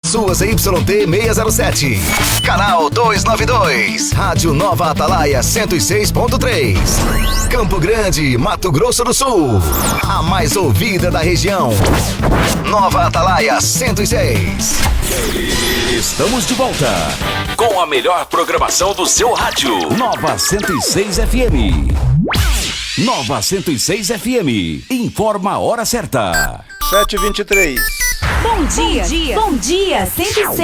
Suas YT 607. Canal 292. Rádio Nova Atalaia 106.3. Campo Grande, Mato Grosso do Sul. A mais ouvida da região. Nova Atalaia 106. Estamos de volta com a melhor programação do seu rádio. Nova 106 FM. Nova 106 FM. Informa a hora certa. 7h23. Bom dia. Bom dia 106.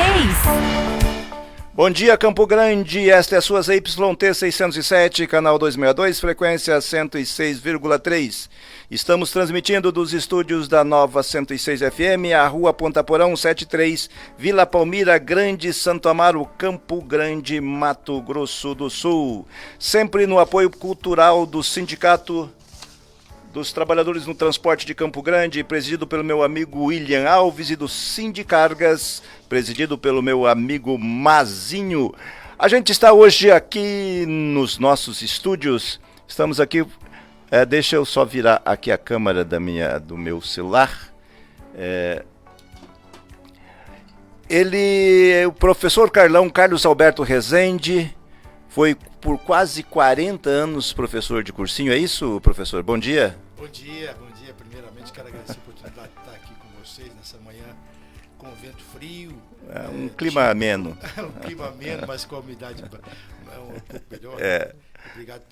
Bom dia, Campo Grande. Esta é a sua ZYT 607, canal 262, frequência 106,3. Estamos transmitindo dos estúdios da Nova 106 FM, a Rua Ponta Porão 73, Vila Palmira, Grande Santo Amaro, Campo Grande, Mato Grosso do Sul. Sempre no apoio cultural do Sindicato dos Trabalhadores no Transporte de Campo Grande, presidido pelo meu amigo William Alves, e do Sindicargas, presidido pelo meu amigo Mazinho. A gente está hoje aqui nos nossos estúdios, estamos aqui, deixa eu só virar aqui a câmera do meu celular. O professor Carlos Alberto Rezende, foi por quase 40 anos professor de cursinho, é isso, professor? Bom dia. Bom dia. Primeiramente quero agradecer a oportunidade de estar aqui com vocês nessa manhã com vento frio. Um clima ameno. Um clima ameno, mas com a umidade um pouco melhor. Obrigado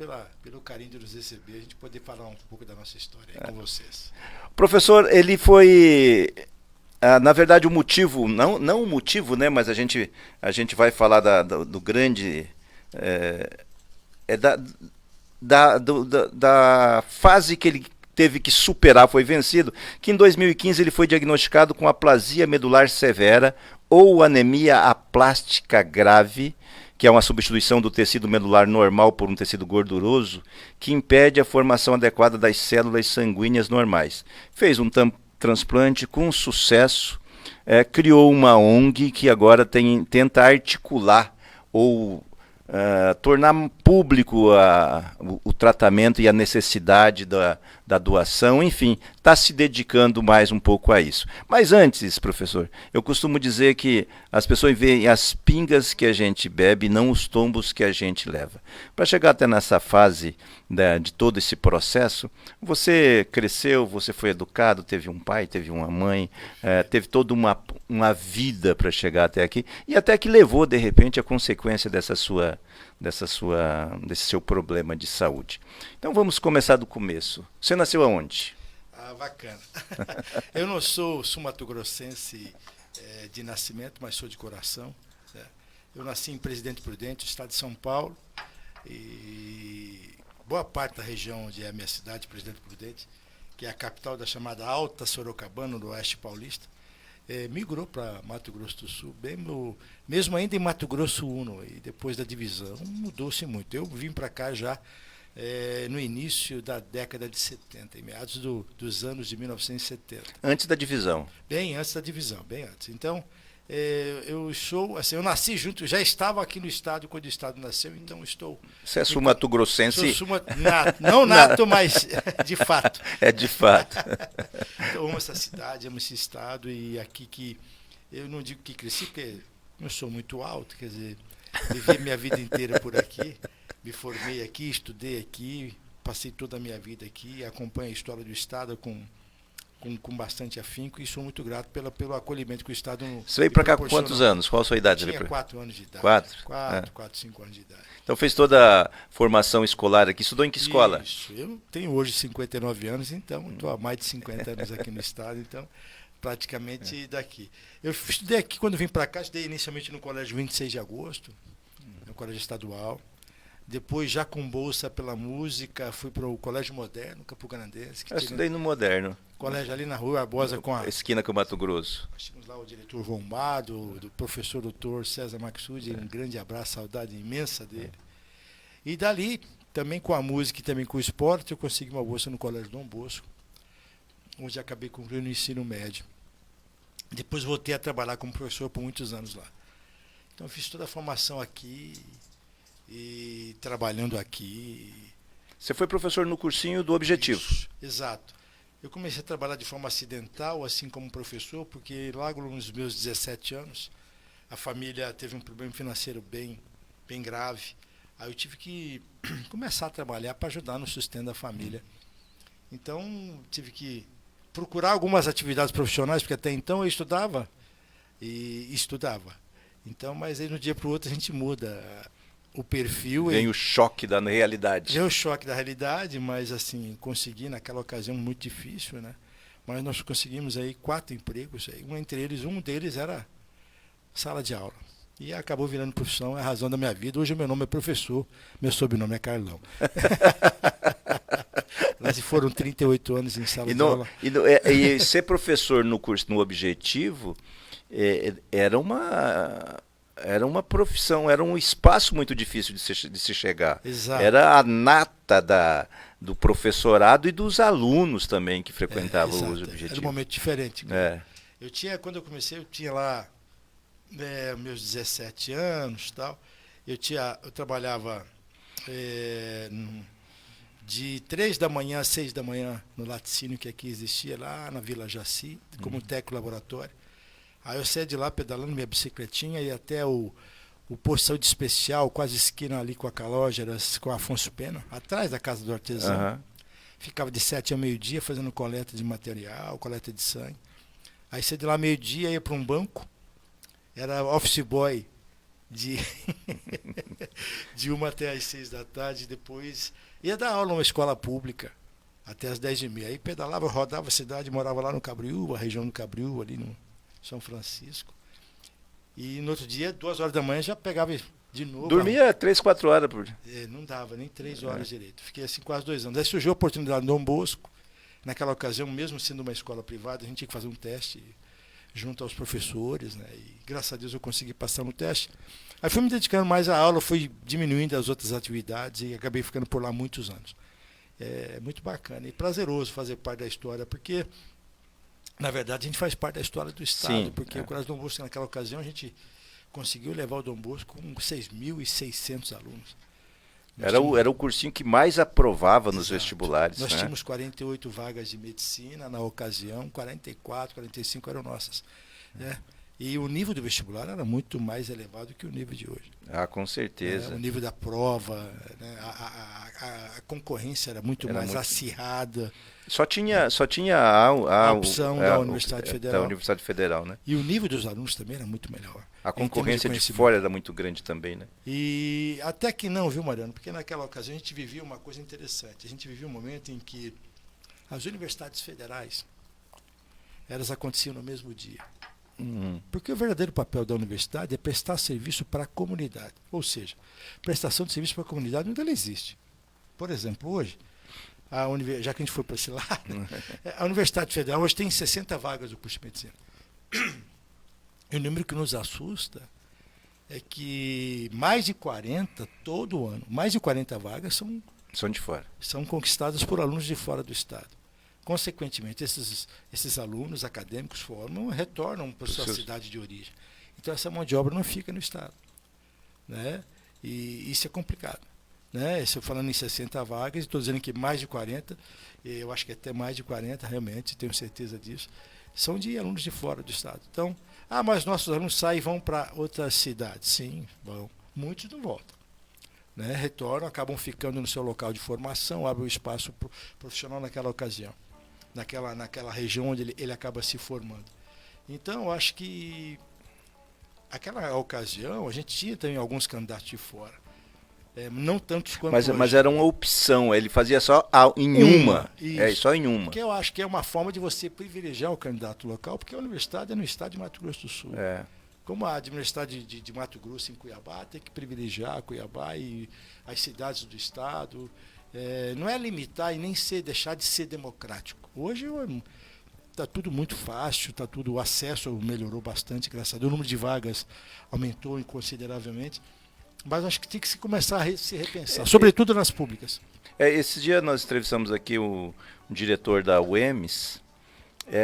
pelo carinho de nos receber, a gente poder falar um pouco da nossa história aí com vocês. Professor, ele foi... na verdade o motivo, não o motivo, né, mas a gente vai falar do grande... da fase que ele teve que superar, foi vencido, que em 2015 ele foi diagnosticado com aplasia medular severa ou anemia aplástica grave, que é uma substituição do tecido medular normal por um tecido gorduroso, que impede a formação adequada das células sanguíneas normais. Fez um transplante com sucesso, criou uma ONG que agora tenta articular ou tornar público o tratamento e a necessidade da doação, enfim, está se dedicando mais um pouco a isso. Mas antes, professor, eu costumo dizer que as pessoas veem as pingas que a gente bebe, não os tombos que a gente leva. Para chegar até nessa fase de todo esse processo, você cresceu, você foi educado, teve um pai, teve uma mãe, teve toda uma vida para chegar até aqui, e até que levou, de repente, a consequência desse seu problema de saúde. Então vamos começar do começo. Você nasceu aonde? Bacana. Eu não sou sul-mato-grossense de nascimento, mas sou de coração. Né? Eu nasci em Presidente Prudente, estado de São Paulo, e boa parte da região onde é a minha cidade, Presidente Prudente, que é a capital da chamada Alta Sorocabana, no oeste paulista, migrou para Mato Grosso do Sul, mesmo ainda em Mato Grosso Uno, e depois da divisão, mudou-se muito. Eu vim para cá já no início da década de 70, em meados dos anos de 1970. Antes da divisão? Bem antes da divisão, bem antes. Então, eu nasci junto, já estava aqui no estado quando o estado nasceu, então estou... Você é sul-mato-grossense? Não nato, mas de fato. É de fato. Eu amo essa cidade, amo esse estado, e aqui que eu não digo que cresci, porque não sou muito alto, quer dizer, vivi minha vida inteira por aqui, me formei aqui, estudei aqui, passei toda a minha vida aqui, acompanho a história do estado com bastante afinco, e sou muito grato pelo acolhimento que o Estado nos Você veio para cá com quantos anos? Qual a sua idade? Eu tinha 4 anos de idade. 4, 5 anos de idade. Então fez toda a formação escolar aqui. Estudou em que escola? Isso. Eu tenho hoje 59 anos, então estou há mais de 50 anos aqui no Estado, então praticamente daqui. Eu estudei aqui, quando vim para cá, estudei inicialmente no Colégio 26 de Agosto, no Colégio Estadual. Depois, já com bolsa pela música, fui para o Colégio Moderno, Campo Grandense. Eu estudei no Moderno. Colégio ali na Rua Barbosa, com a esquina com o Mato Grosso. Nós tínhamos lá o diretor Vombado, do professor doutor César Maxud, um grande abraço, saudade imensa dele. E dali, também com a música e também com o esporte, eu consegui uma bolsa no Colégio Dom Bosco, onde acabei concluindo o ensino médio. Depois voltei a trabalhar como professor por muitos anos lá. Então, fiz toda a formação aqui e trabalhando aqui. Você foi professor no cursinho do Objetivo? Isso, exato. Eu comecei a trabalhar de forma acidental, assim como professor, porque logo nos meus 17 anos, a família teve um problema financeiro bem grave. Aí eu tive que começar a trabalhar para ajudar no sustento da família. Então, tive que procurar algumas atividades profissionais, porque até então eu estudava e estudava. Então, mas aí no dia para o outro a gente muda o perfil. Vem o choque da realidade. Vem o choque da realidade, mas assim, consegui naquela ocasião muito difícil, né? Mas nós conseguimos aí 4 empregos, aí, um deles era sala de aula. E acabou virando profissão, é a razão da minha vida. Hoje o meu nome é professor, meu sobrenome é Carlão. Mas foram 38 anos em sala de aula. E ser professor no curso, no Objetivo, era uma profissão, era um espaço muito difícil de se chegar. Exato. Era a nata do professorado e dos alunos também que frequentavam os Objetivos. Era um momento diferente. Quando eu comecei, eu tinha lá meus 17 anos, tal. Eu trabalhava de 3 da manhã a 6 da manhã no laticínio que aqui existia, lá na Vila Jaci, como técnico laboratório. Aí eu saía de lá pedalando minha bicicletinha e até o posto de saúde especial, quase esquina ali com a Calógeras, com a Afonso Pena, atrás da casa do artesão. Ficava de 7 a meio-dia fazendo coleta de material, coleta de sangue. Aí saía de lá meio-dia, ia para um banco, era office boy de 1 até às 6 da tarde, depois ia dar aula numa escola pública até às 10h30. Aí pedalava, rodava a cidade, morava lá no Cabriúva, a região do Cabriúva, ali no São Francisco. E no outro dia, 2 horas da manhã, já pegava de novo. Dormia 3, 4 horas por dia. Não dava nem 3 horas direito. Fiquei assim quase 2 anos. Aí surgiu a oportunidade no Dom Bosco. Naquela ocasião, mesmo sendo uma escola privada, a gente tinha que fazer um teste junto aos professores, né? E graças a Deus eu consegui passar no teste. Aí fui me dedicando mais à aula, fui diminuindo as outras atividades e acabei ficando por lá muitos anos. É muito bacana e prazeroso fazer parte da história, porque na verdade a gente faz parte da história do Estado. Sim, porque o Colégio Dom Bosco, naquela ocasião, a gente conseguiu levar o Dom Bosco com 6.600 alunos. Era o cursinho que mais aprovava nos vestibulares. Nós tínhamos 48 vagas de medicina na ocasião, 44, 45 eram nossas. Né? E o nível do vestibular era muito mais elevado que o nível de hoje. Ah, com certeza. O nível da prova, né? A concorrência era muito mais acirrada. Só tinha a opção da Universidade Federal. Da Universidade Federal, né? E o nível dos alunos também era muito melhor. A concorrência de fora era muito grande também, né? E até que não, viu, Mariano? Porque naquela ocasião a gente vivia uma coisa interessante. A gente vivia um momento em que as universidades federais, elas aconteciam no mesmo dia. Porque o verdadeiro papel da universidade é prestar serviço para a comunidade. Ou seja, prestação de serviço para a comunidade onde ela existe. Por exemplo, hoje, já que a gente foi para esse lado, a Universidade Federal hoje tem 60 vagas do curso de medicina. E o número que nos assusta é que mais de 40, todo ano, mais de 40 vagas são de fora. São conquistadas por alunos de fora do Estado. Consequentemente, esses alunos acadêmicos retornam para sua cidade de origem. Então, essa mão de obra não fica no Estado. Né? E isso é complicado. Né? Se eu falando em 60 vagas, estou dizendo que mais de 40, eu acho que até mais de 40, realmente, tenho certeza disso, são de alunos de fora do Estado. Então, mas nossos alunos saem e vão para outras cidades. Sim, vão. Muitos não voltam. Né? Retornam, acabam ficando no seu local de formação, abrem o espaço profissional naquela ocasião, naquela região onde ele acaba se formando. Então, eu acho que aquela ocasião, a gente tinha também alguns candidatos de fora. Não tantos quanto hoje. Mas era uma opção, ele fazia só em uma. Só em uma. Porque eu acho que é uma forma de você privilegiar o candidato local, porque a universidade é no estado de Mato Grosso do Sul. Como a Universidade de Mato Grosso em Cuiabá, tem que privilegiar Cuiabá e as cidades do estado. Não é limitar e nem deixar de ser democrático. Hoje está tudo muito fácil, o acesso melhorou bastante, graças a Deus. O número de vagas aumentou consideravelmente. Mas acho que tem que se começar a se repensar, sobretudo nas públicas. Esse dia nós entrevistamos aqui um diretor da UEMS,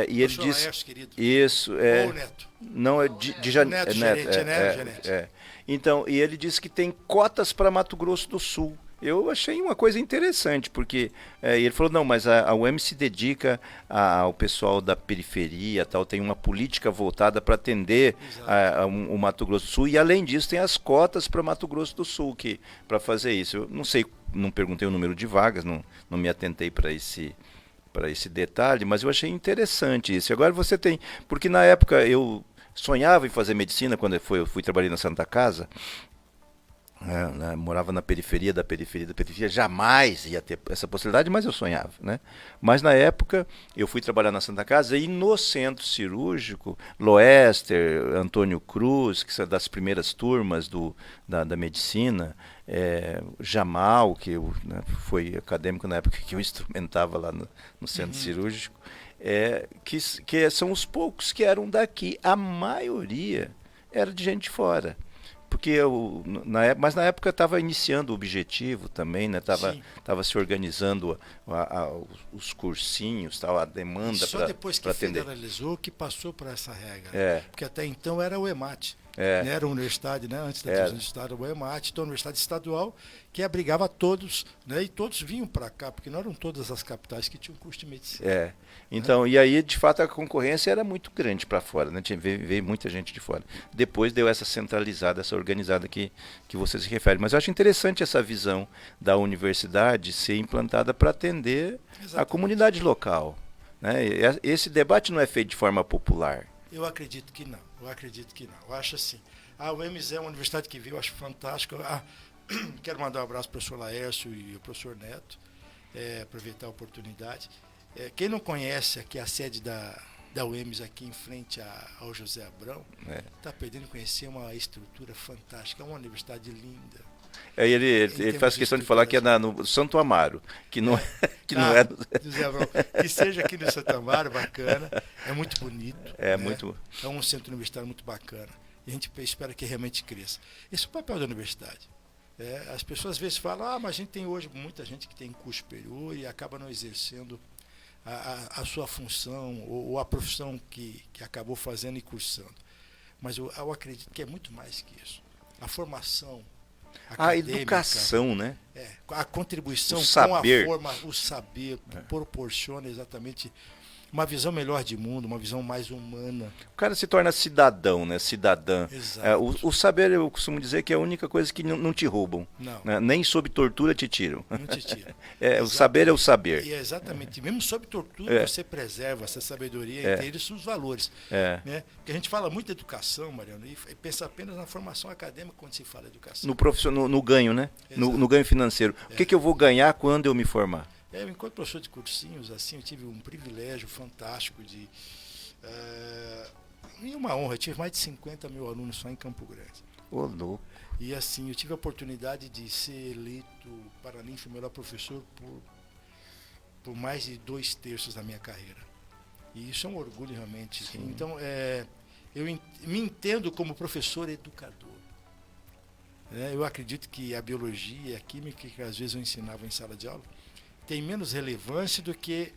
e ele disse... Laércio, querido. Isso, Ou o Neto. Não, é Neto. Então, e ele disse que tem cotas para Mato Grosso do Sul. Eu achei uma coisa interessante, porque ele falou, não, mas a UEM se dedica ao pessoal da periferia, tal, tem uma política voltada para atender o Mato Grosso do Sul, e além disso tem as cotas para Mato Grosso do Sul para fazer isso. Eu não sei, não perguntei o número de vagas, não me atentei para esse detalhe, mas eu achei interessante isso. Agora você tem, porque na época eu sonhava em fazer medicina, quando eu fui trabalhar na Santa Casa, morava na periferia da periferia, jamais ia ter essa possibilidade, mas eu sonhava, né? Mas na época eu fui trabalhar na Santa Casa e no centro cirúrgico, Loester, Antônio Cruz, que são das primeiras turmas da medicina, Jamal, que foi acadêmico na época que eu instrumentava lá no centro cirúrgico, que são os poucos que eram daqui, a maioria era de gente de fora. Porque mas na época estava iniciando o objetivo também, né? Tava se organizando os cursinhos, tal, a demanda para atender. Só depois que federalizou que passou por essa regra. Porque até então era o EMAT. Né? Era a universidade, né? Antes da universidade, o EMAT, então a universidade estadual que abrigava todos, né? E todos vinham para cá, porque não eram todas as capitais que tinham curso de medicina. Então, e aí, de fato, a concorrência era muito grande para fora, né? Veio muita gente de fora. Depois deu essa centralizada, essa organizada que você se refere. Mas eu acho interessante essa visão da universidade ser implantada para atender a comunidade local, né? Esse debate não é feito de forma popular. Eu acredito que não. Eu acho assim. A UEMS é uma universidade que veio, eu acho fantástico. Quero mandar um abraço para o professor Laércio e o professor Neto, aproveitar a oportunidade. Quem não conhece aqui a sede da UEMS aqui em frente ao José Abrão, está perdendo conhecer uma estrutura fantástica, é uma universidade linda. Ele faz questão de falar que é no Santo Amaro, que não é José Abrão. Que seja aqui no Santo Amaro, bacana, é muito bonito. É um centro universitário muito bacana. E a gente espera que realmente cresça. Esse é o papel da universidade. As pessoas às vezes falam, mas a gente tem hoje muita gente que tem curso superior e acaba não exercendo a sua função ou a profissão que acabou fazendo e cursando. Mas eu acredito que é muito mais que isso. A formação, a educação, né? A contribuição o saber. Com o saber proporciona exatamente uma visão melhor de mundo, uma visão mais humana. O cara se torna cidadão, né? Cidadã. Exato. O saber, eu costumo dizer que é a única coisa que não te roubam. Não. Né? Nem sob tortura te tiram. Não te tiram. O saber é o saber. E exatamente. Mesmo sob tortura, você preserva essa sabedoria entre eles os valores. Né? Porque a gente fala muito de educação, Mariano, e pensa apenas na formação acadêmica quando se fala de educação. No ganho, né? No ganho financeiro. O que eu vou ganhar quando eu me formar? Enquanto professor de cursinhos, assim, eu tive um privilégio fantástico e uma honra. Eu tive mais de 50 mil alunos só em Campo Grande. Ô, louco. E assim, eu tive a oportunidade de ser eleito paraninfo o melhor professor por mais de 2/3 da minha carreira. E isso é um orgulho realmente. Sim. Então, eu me entendo como professor educador. Eu acredito que a biologia e a química, que às vezes eu ensinava em sala de aula, tem menos relevância do que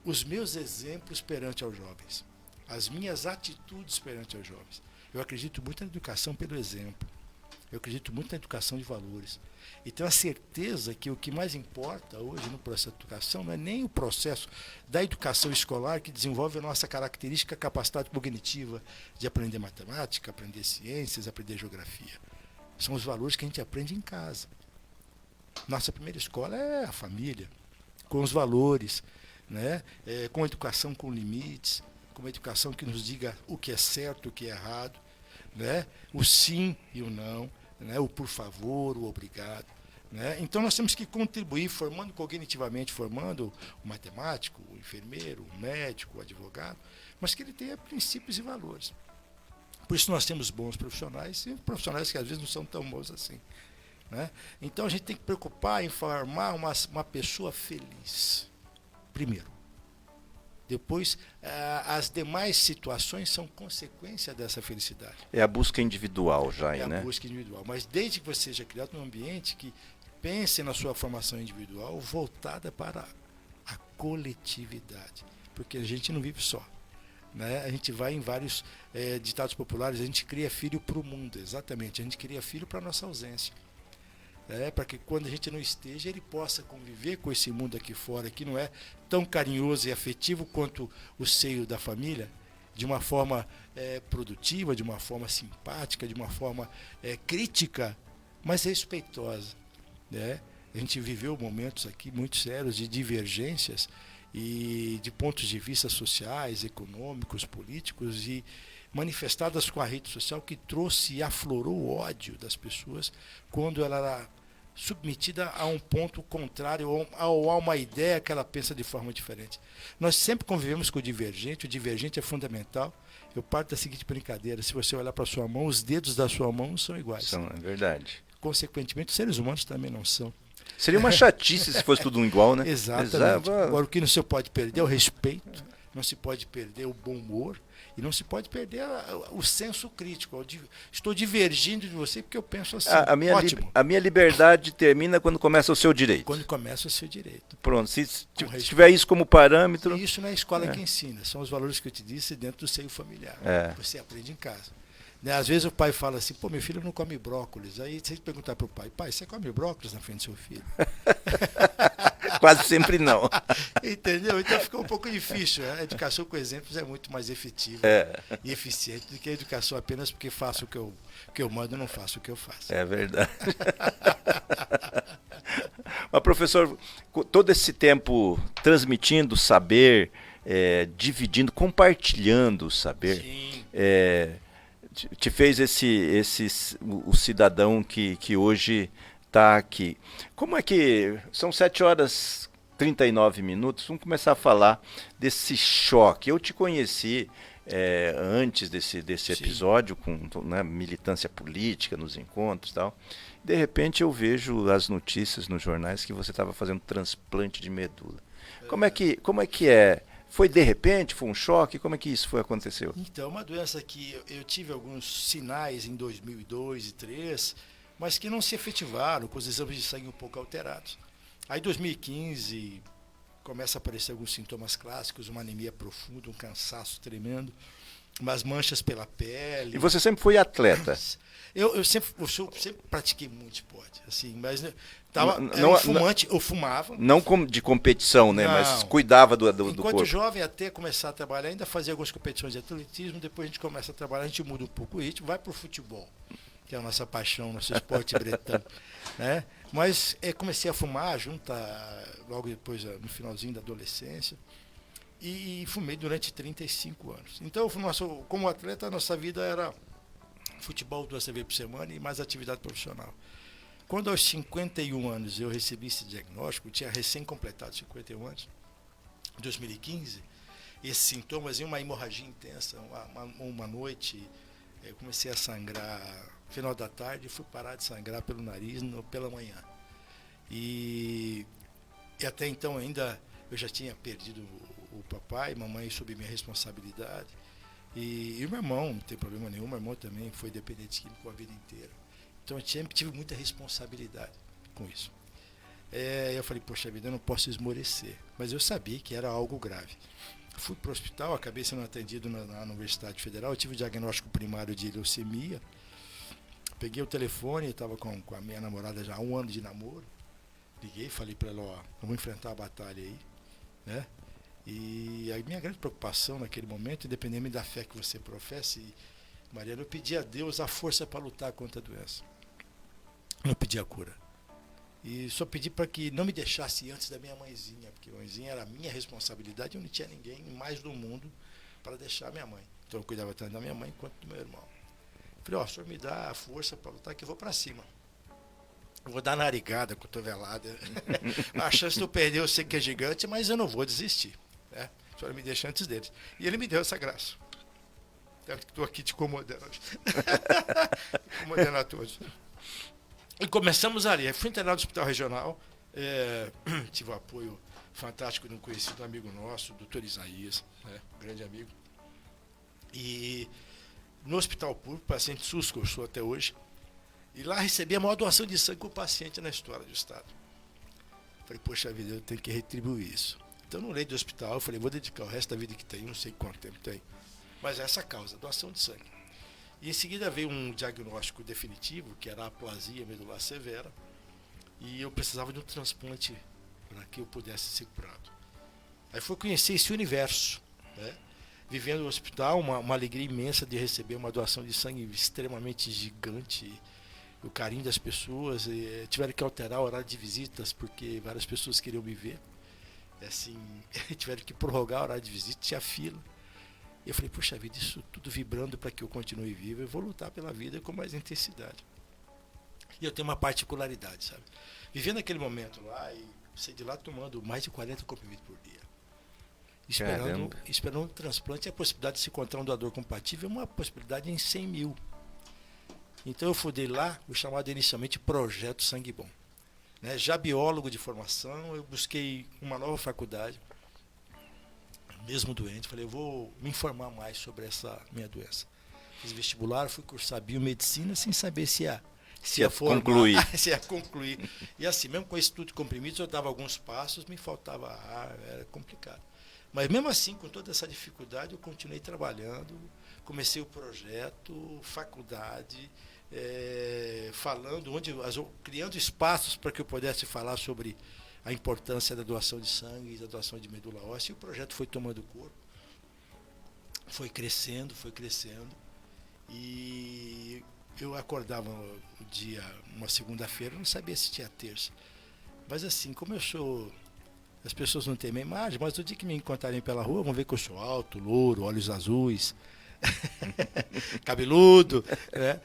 os meus exemplos perante aos jovens, as minhas atitudes perante aos jovens. Eu acredito muito na educação pelo exemplo, eu acredito muito na educação de valores. E tenho a certeza que o que mais importa hoje no processo de educação não é nem o processo da educação escolar que desenvolve a nossa característica, capacidade cognitiva de aprender matemática, aprender ciências, aprender geografia. São os valores que a gente aprende em casa. Nossa primeira escola é a família, com os valores, né? Com a educação com limites, com uma educação que nos diga o que é certo, o que é errado, né? O sim e o não, né? O por favor, o obrigado. Né? Então nós temos que contribuir, formando cognitivamente, formando o matemático, o enfermeiro, o médico, o advogado, mas que ele tenha princípios e valores. Por isso nós temos bons profissionais e profissionais que às vezes não são tão bons assim. Né? Então a gente tem que preocupar em formar uma pessoa feliz, primeiro. Depois, as demais situações são consequência dessa felicidade. É a busca individual já, né? É a busca individual. Mas desde que você seja criado num ambiente que pense na sua formação individual voltada para a coletividade. Porque a gente não vive só. Né? A gente vai em vários ditados populares, a gente cria filho para o mundo, exatamente. A gente cria filho para a nossa ausência. para que quando a gente não esteja, ele possa conviver com esse mundo aqui fora, que não é tão carinhoso e afetivo quanto o seio da família, de uma forma produtiva, de uma forma simpática, de uma forma crítica, mas respeitosa, né? A gente viveu momentos aqui muito sérios de divergências e de pontos de vista sociais, econômicos, políticos, e manifestadas com a rede social, que trouxe e aflorou o ódio das pessoas quando ela era submetida a um ponto contrário ou a uma ideia que ela pensa de forma diferente. Nós sempre convivemos com o divergente é fundamental. Eu parto da seguinte brincadeira: se você olhar para a sua mão, os dedos da sua mão são iguais. É verdade. Consequentemente, os seres humanos também não são. Seria uma chatice se fosse tudo igual, né? Exatamente. Agora, o que não se pode perder é o respeito, não se pode perder o bom humor e não se pode perder o senso crítico. Estou divergindo de você porque eu penso assim. Ótimo. A minha liberdade termina quando começa o seu direito. Quando começa o seu direito. Pronto, se tiver isso como parâmetro... E isso não é a escola que ensina, são os valores que eu te disse dentro do seio familiar. Você aprende em casa. Né? Às vezes o pai fala assim: pô, meu filho não come brócolis. Aí você perguntar para o pai: pai, você come brócolis na frente do seu filho? Quase sempre não. Entendeu? Então fica um pouco difícil. Né? A educação com exemplos é muito mais efetiva e eficiente do que a educação apenas porque faço o que eu mando e não faço o que eu faço. É verdade. Mas, professor, todo esse tempo transmitindo saber, dividindo, compartilhando o saber, te fez o cidadão que hoje está aqui. Como é que... São 7h39, vamos começar a falar desse choque. Eu te conheci antes desse episódio, com militância política nos encontros e tal. De repente eu vejo as notícias nos jornais que você estava fazendo transplante de medula. Como é que é? Foi de repente? Foi um choque? Como é que isso aconteceu? Então, uma doença que eu tive alguns sinais em 2002 e 2003, mas que não se efetivaram, com os exames de sangue um pouco alterados. Aí em 2015 começa a aparecer alguns sintomas clássicos: uma anemia profunda, um cansaço tremendo, umas manchas pela pele. E você sempre foi atleta? Eu sempre pratiquei muito esporte, assim, mas fumante, eu fumava. Não de competição, né? Não. Mas cuidava do corpo. Enquanto jovem, até começar a trabalhar, ainda fazia algumas competições de atletismo. Depois a gente começa a trabalhar, a gente muda um pouco o ritmo, vai para o futebol, que é a nossa paixão, nosso esporte bretão, né? Mas comecei a fumar logo depois, no finalzinho da adolescência, e fumei durante 35 anos. Então, como atleta, a nossa vida era futebol 2 vezes por semana e mais atividade profissional. Quando aos 51 anos eu recebi esse diagnóstico, tinha recém completado 51 anos, em 2015, esses sintomas, uma hemorragia intensa, uma noite, eu comecei a sangrar no final da tarde e fui parar de sangrar pelo nariz pela manhã. E até então ainda eu já tinha perdido o papai, mamãe sob minha responsabilidade. E o meu irmão, não tem problema nenhum, meu irmão também foi dependente químico a vida inteira. Então eu sempre tive muita responsabilidade com isso. Eu falei: poxa vida, eu não posso esmorecer. Mas eu sabia que era algo grave. Fui para o hospital, acabei sendo atendido na Universidade Federal, eu tive o diagnóstico primário de leucemia. Peguei o telefone, estava com a minha namorada já há 1 ano de namoro. Liguei, falei para ela: ó, vamos enfrentar a batalha aí, né? E a minha grande preocupação naquele momento, independente da fé que você professe, Mariana, eu pedi a Deus a força para lutar contra a doença. Não pedi a cura. E só pedi para que não me deixasse antes da minha mãezinha, porque a mãezinha era a minha responsabilidade, eu não tinha ninguém mais do mundo para deixar minha mãe. Então eu cuidava tanto da minha mãe quanto do meu irmão. Falei: ó, o senhor me dá a força para lutar que eu vou para cima. Eu vou dar narigada, cotovelada. A chance de eu perder eu sei que é gigante, mas eu não vou desistir. Né? O senhor me deixa antes deles. E ele me deu essa graça. Estou aqui te incomodando. Incomodando a todos. E começamos ali. Eu fui internado no hospital regional. Tive um apoio fantástico de um conhecido amigo nosso, o doutor Isaías, um grande amigo. E no hospital público, paciente SUS, que eu sou até hoje, e lá recebi a maior doação de sangue com o paciente na história do estado. Falei: poxa vida, eu tenho que retribuir isso. Então, no leito do hospital, eu falei: vou dedicar o resto da vida que tenho, não sei quanto tempo tem, mas essa causa, doação de sangue. E em seguida veio um diagnóstico definitivo, que era a aplasia medular severa, e eu precisava de um transplante para que eu pudesse ser curado. Aí fui conhecer esse universo, né? Vivendo no hospital, uma alegria imensa de receber uma doação de sangue extremamente gigante, o carinho das pessoas, tiveram que alterar o horário de visitas porque várias pessoas queriam me ver, assim, tiveram que prorrogar o horário de visita, tinha fila. E eu falei, puxa vida, isso tudo vibrando para que eu continue vivo, eu vou lutar pela vida com mais intensidade. E eu tenho uma particularidade, sabe? Vivendo aquele momento lá, e saí de lá tomando mais de 40 comprimidos por dia. Esperando um transplante, a possibilidade de se encontrar um doador compatível é uma possibilidade em 100 mil. Então eu fundei lá o chamado inicialmente Projeto Sangue Bom. Né? Já biólogo de formação, eu busquei uma nova faculdade, mesmo doente, falei, eu vou me informar mais sobre essa minha doença. Fiz vestibular, fui cursar biomedicina sem saber se ia concluir. Se ia concluir. E assim, mesmo com esse estudo de comprimidos, eu dava alguns passos, me faltava ar, era complicado. Mas mesmo assim, com toda essa dificuldade, eu continuei trabalhando, comecei o projeto, faculdade, falando, criando espaços para que eu pudesse falar sobre a importância da doação de sangue e da doação de medula óssea, e o projeto foi tomando corpo, foi crescendo, e eu acordava uma segunda-feira, não sabia se tinha terça, mas assim, como eu sou, as pessoas não têm minha imagem, mas no dia que me encontrarem pela rua, vão ver que eu sou alto, louro, olhos azuis, cabeludo, né?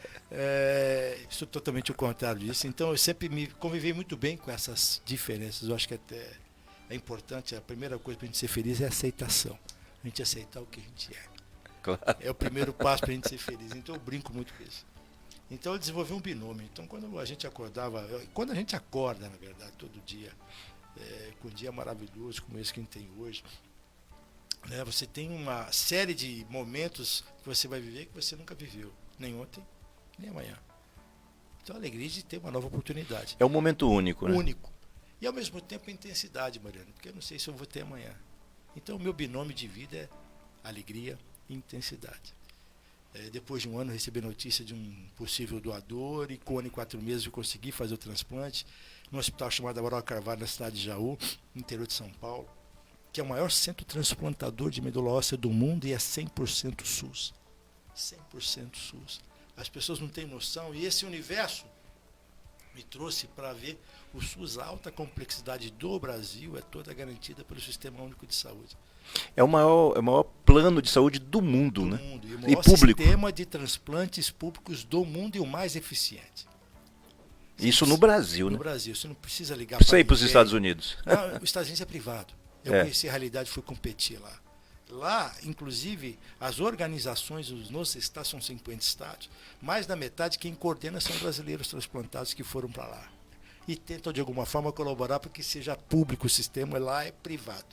Sou totalmente o contrário disso. Então eu sempre me convivi muito bem com essas diferenças. Eu acho que até é importante, a primeira coisa para a gente ser feliz é a aceitação. A gente aceitar o que a gente é. Claro. É o primeiro passo para a gente ser feliz. Então eu brinco muito com isso. Então eu desenvolvi um binômio. Então quando a gente acorda, na verdade, todo dia, com um dia maravilhoso como esse que a gente tem hoje, né, você tem uma série de momentos que você vai viver que você nunca viveu, nem ontem, nem amanhã. Então a alegria de ter uma nova oportunidade. É um momento único, né? Único. E ao mesmo tempo a intensidade, Mariano, porque eu não sei se eu vou ter amanhã. Então o meu binômio de vida é alegria e intensidade. Depois de um ano eu recebi notícia de um possível doador e com 1 ano e 4 meses eu consegui fazer o transplante no hospital chamado Aurora Carvalho, na cidade de Jaú, no interior de São Paulo, que é o maior centro transplantador de medula óssea do mundo e é 100% SUS. 100% SUS. As pessoas não têm noção, e esse universo me trouxe para ver o SUS, a alta complexidade do Brasil é toda garantida pelo Sistema Único de Saúde. É o maior plano de saúde do mundo, né? Mundo, e o E maior público. sistema de transplantes públicos do mundo e o mais eficiente. Isso no Brasil, né? No Brasil, você não precisa ligar Precisa ir para os ninguém. Estados Unidos. Não, os Estados Unidos é privado. Eu conheci a realidade, fui competir lá. Lá, inclusive, as organizações, os nossos estados, são 50 estados, mais da metade quem coordena são brasileiros transplantados que foram para lá. E tentam, de alguma forma, colaborar para que seja público o sistema, lá é privado.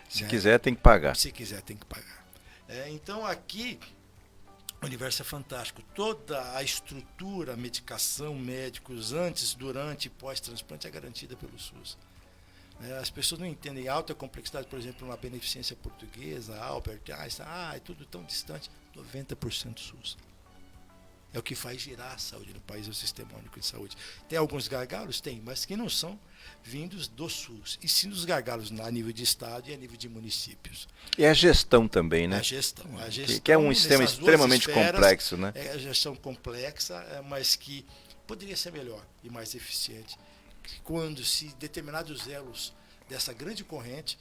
Se quiser, tem que pagar. Se quiser, tem que pagar. Então, aqui, o universo é fantástico. Toda a estrutura, a medicação, médicos, antes, durante e pós-transplante é garantida pelo SUS. As pessoas não entendem alta complexidade, por exemplo, uma beneficência portuguesa, Albert Einstein, é tudo tão distante. 90% SUS. É o que faz girar a saúde no país, é o Sistema Único de Saúde. Tem alguns gargalos? Tem, mas que não são vindos do SUS. E sim dos gargalos a nível de estado e a nível de municípios. E a gestão também, né? A gestão que é um sistema extremamente complexo, né? É a gestão complexa, mas que poderia ser melhor e mais eficiente. Quando se determinados elos dessa grande corrente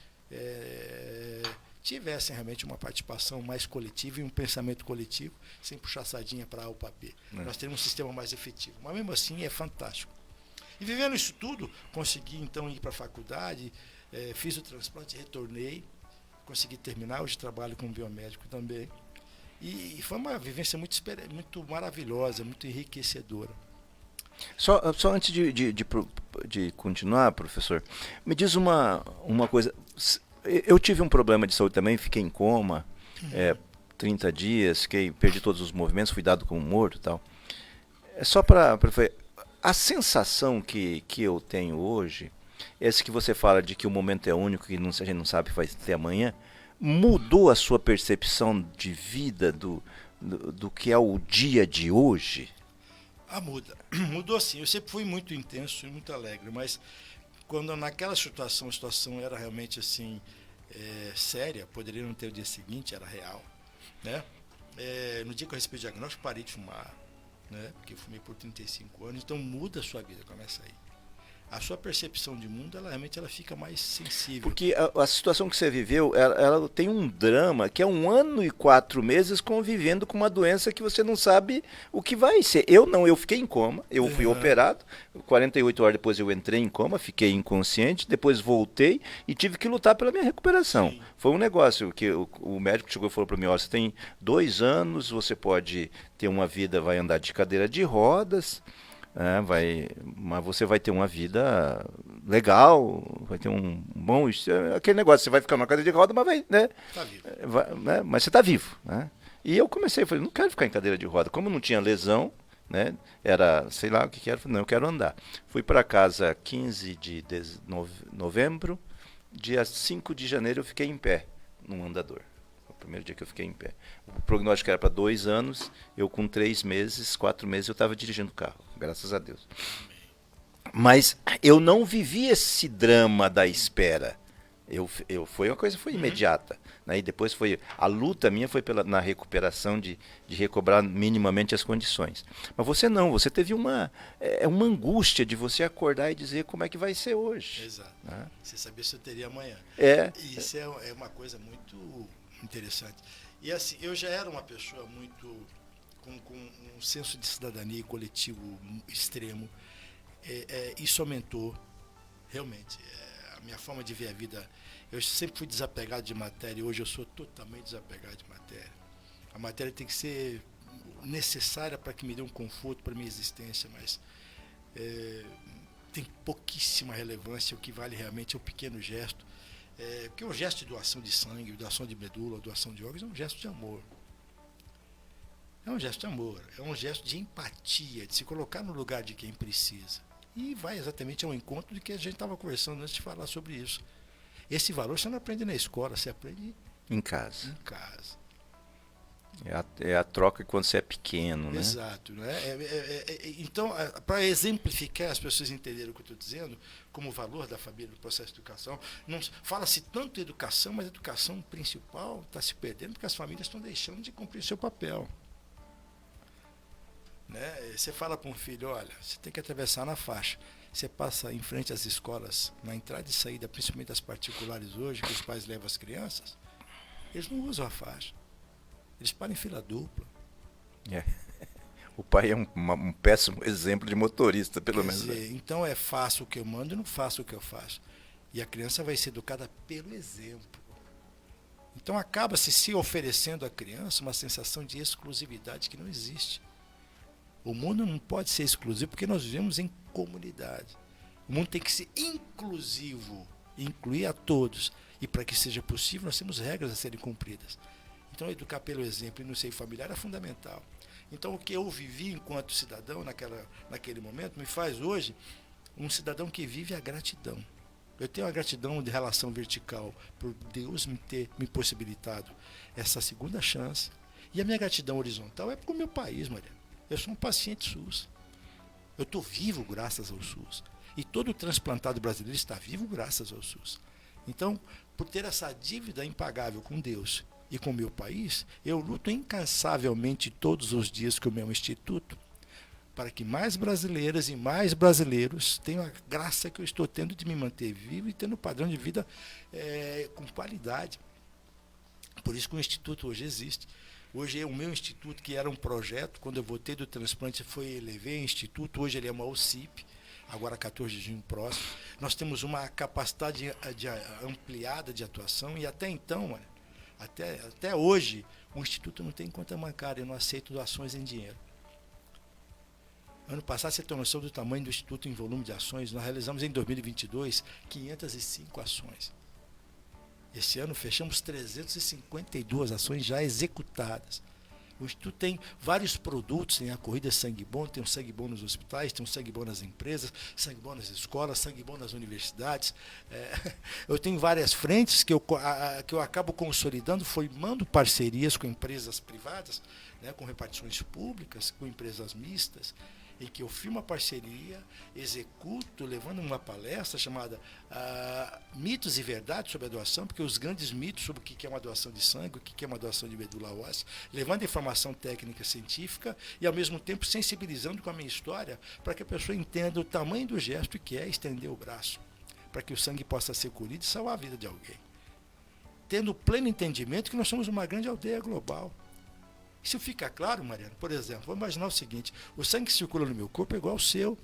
tivessem realmente uma participação mais coletiva e um pensamento coletivo, sem puxar sardinha para A ou para B. Nós teríamos um sistema mais efetivo. Mas mesmo assim é fantástico. E vivendo isso tudo, consegui então ir para a faculdade, fiz o transplante, retornei, consegui terminar, hoje trabalho como biomédico também. E foi uma vivência muito maravilhosa, muito enriquecedora. Só antes de continuar, professor, me diz uma coisa. Eu tive um problema de saúde também, fiquei em coma, 30 dias, perdi todos os movimentos, fui dado como morto e tal. Só para a sensação que eu tenho hoje, esse que você fala de que o momento é único, que a gente não sabe vai ter amanhã, mudou a sua percepção de vida do que é o dia de hoje? Muda. Mudou sim. Eu sempre fui muito intenso e muito alegre, mas quando naquela situação, a situação era realmente assim, séria, poderia não ter o dia seguinte, era real, né? No dia que eu recebi o diagnóstico, parei de fumar, né? Porque eu fumei por 35 anos, então muda a sua vida, começa aí. A sua percepção de mundo, realmente fica mais sensível. Porque a situação que você viveu, ela tem um drama que é 1 ano e 4 meses convivendo com uma doença que você não sabe o que vai ser. Eu fiquei em coma, eu fui operado, 48 horas depois eu entrei em coma, fiquei inconsciente, depois voltei e tive que lutar pela minha recuperação. Sim. Foi um negócio que o médico chegou e falou para mim, você tem 2 anos, você pode ter uma vida, vai andar de cadeira de rodas, mas você vai ter uma vida legal, vai ter um bom... Aquele negócio, você vai ficar numa cadeira de roda, mas vai... Né? Tá vivo. Mas você está vivo. Né? E eu falei, não quero ficar em cadeira de roda. Como não tinha lesão, né? Era, sei lá o que era, não, eu quero andar. Fui para casa 15 de novembro, dia 5 de janeiro eu fiquei em pé, num andador. Primeiro dia que eu fiquei em pé. O prognóstico era para 2 anos, eu com 3 meses, 4 meses eu estava dirigindo o carro, graças a Deus. Mas eu não vivi esse drama da espera. Foi uma coisa, foi imediata. Né? E depois a luta minha foi na recuperação de recobrar minimamente as condições. Mas você não, você teve uma angústia de você acordar e dizer como é que vai ser hoje. Exato. Né? Você sabia se eu teria amanhã. Isso é uma coisa muito interessante. E assim, eu já era uma pessoa muito com um senso de cidadania coletivo extremo. Isso aumentou realmente a minha forma de ver a vida. Eu sempre fui desapegado de matéria, hoje eu sou totalmente desapegado de matéria. A matéria tem que ser necessária para que me dê um conforto para a minha existência, mas tem pouquíssima relevância. O que vale realmente é o pequeno gesto. Porque o gesto de doação de sangue, doação de medula, doação de órgãos é um gesto de amor. É um gesto de amor, é um gesto de empatia, de se colocar no lugar de quem precisa. E vai exatamente ao encontro de que a gente estava conversando antes de falar sobre isso. Esse valor você não aprende na escola, você aprende em casa. Em casa. É a troca quando você é pequeno, né? Exato. Né? Então, para exemplificar, as pessoas entenderem o que eu estou dizendo, como o valor da família no processo de educação, fala-se tanto de educação, mas a educação principal está se perdendo porque as famílias estão deixando de cumprir seu papel. Né? Você fala para um filho, olha, você tem que atravessar na faixa. Você passa em frente às escolas, na entrada e saída, principalmente as particulares hoje, que os pais levam as crianças, eles não usam a faixa. Eles param em fila dupla. O pai é um péssimo exemplo de motorista, pelo menos. Então faço o que eu mando e não faço o que eu faço. E a criança vai ser educada pelo exemplo. Então acaba-se se oferecendo à criança uma sensação de exclusividade que não existe. O mundo não pode ser exclusivo porque nós vivemos em comunidade. O mundo tem que ser inclusivo, incluir a todos. E para que seja possível, nós temos regras a serem cumpridas. Então, educar pelo exemplo e no seio familiar é fundamental. Então, o que eu vivi enquanto cidadão naquele momento me faz hoje um cidadão que vive a gratidão. Eu tenho a gratidão de relação vertical por Deus me possibilitado essa segunda chance. E a minha gratidão horizontal é para o meu país, Maria. Eu sou um paciente SUS. Eu estou vivo graças ao SUS. E todo transplantado brasileiro está vivo graças ao SUS. Então, por ter essa dívida impagável com Deus e com o meu país, eu luto incansavelmente todos os dias com o meu instituto para que mais brasileiras e mais brasileiros tenham a graça que eu estou tendo de me manter vivo e tendo um padrão de vida com qualidade. Por isso que o instituto hoje existe. Hoje o meu instituto, que era um projeto, quando eu voltei do transplante, levei instituto, hoje ele é uma OCIP, agora 14 de junho próximo. Nós temos uma capacidade ampliada de atuação e até então, olha, até hoje, o Instituto não tem conta bancária, eu não aceito doações em dinheiro. Ano passado, você tem noção do tamanho do Instituto em volume de ações, nós realizamos em 2022 505 ações. Esse ano fechamos 352 ações já executadas. O Instituto tem vários produtos, tem a corrida Sangue Bom, tem o Sangue Bom nos hospitais, tem o Sangue Bom nas empresas, Sangue Bom nas escolas, Sangue Bom nas universidades. Eu tenho várias frentes que eu acabo consolidando, formando parcerias com empresas privadas, né, com repartições públicas, com empresas mistas. em que eu firmo uma parceria, executo, levando uma palestra chamada Mitos e Verdades sobre a Doação, porque os grandes mitos sobre o que é uma doação de sangue, o que é uma doação de medula óssea, levando informação técnica científica e, ao mesmo tempo, sensibilizando com a minha história para que a pessoa entenda o tamanho do gesto que é estender o braço, para que o sangue possa ser colhido e salvar a vida de alguém. Tendo o pleno entendimento que nós somos uma grande aldeia global. Isso fica claro, Mariana? Por exemplo, vamos imaginar o seguinte: o sangue que circula no meu corpo é igual ao seu,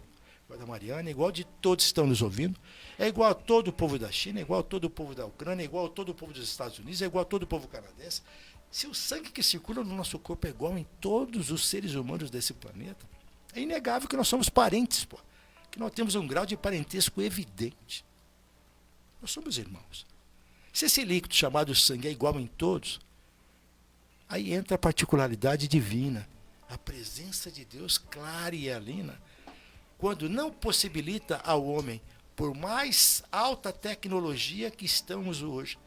igual ao da Mariana, é igual de todos que estão nos ouvindo, é igual a todo o povo da China, é igual a todo o povo da Ucrânia, é igual a todo o povo dos Estados Unidos, é igual a todo o povo canadense. Se o sangue que circula no nosso corpo é igual em todos os seres humanos desse planeta, é inegável que nós somos parentes, pô, que nós temos um grau de parentesco evidente. Nós somos irmãos. Se esse líquido chamado sangue é igual em todos, aí entra a particularidade divina, a presença de Deus clara e alina, quando não possibilita ao homem, por mais alta tecnologia que estamos hoje,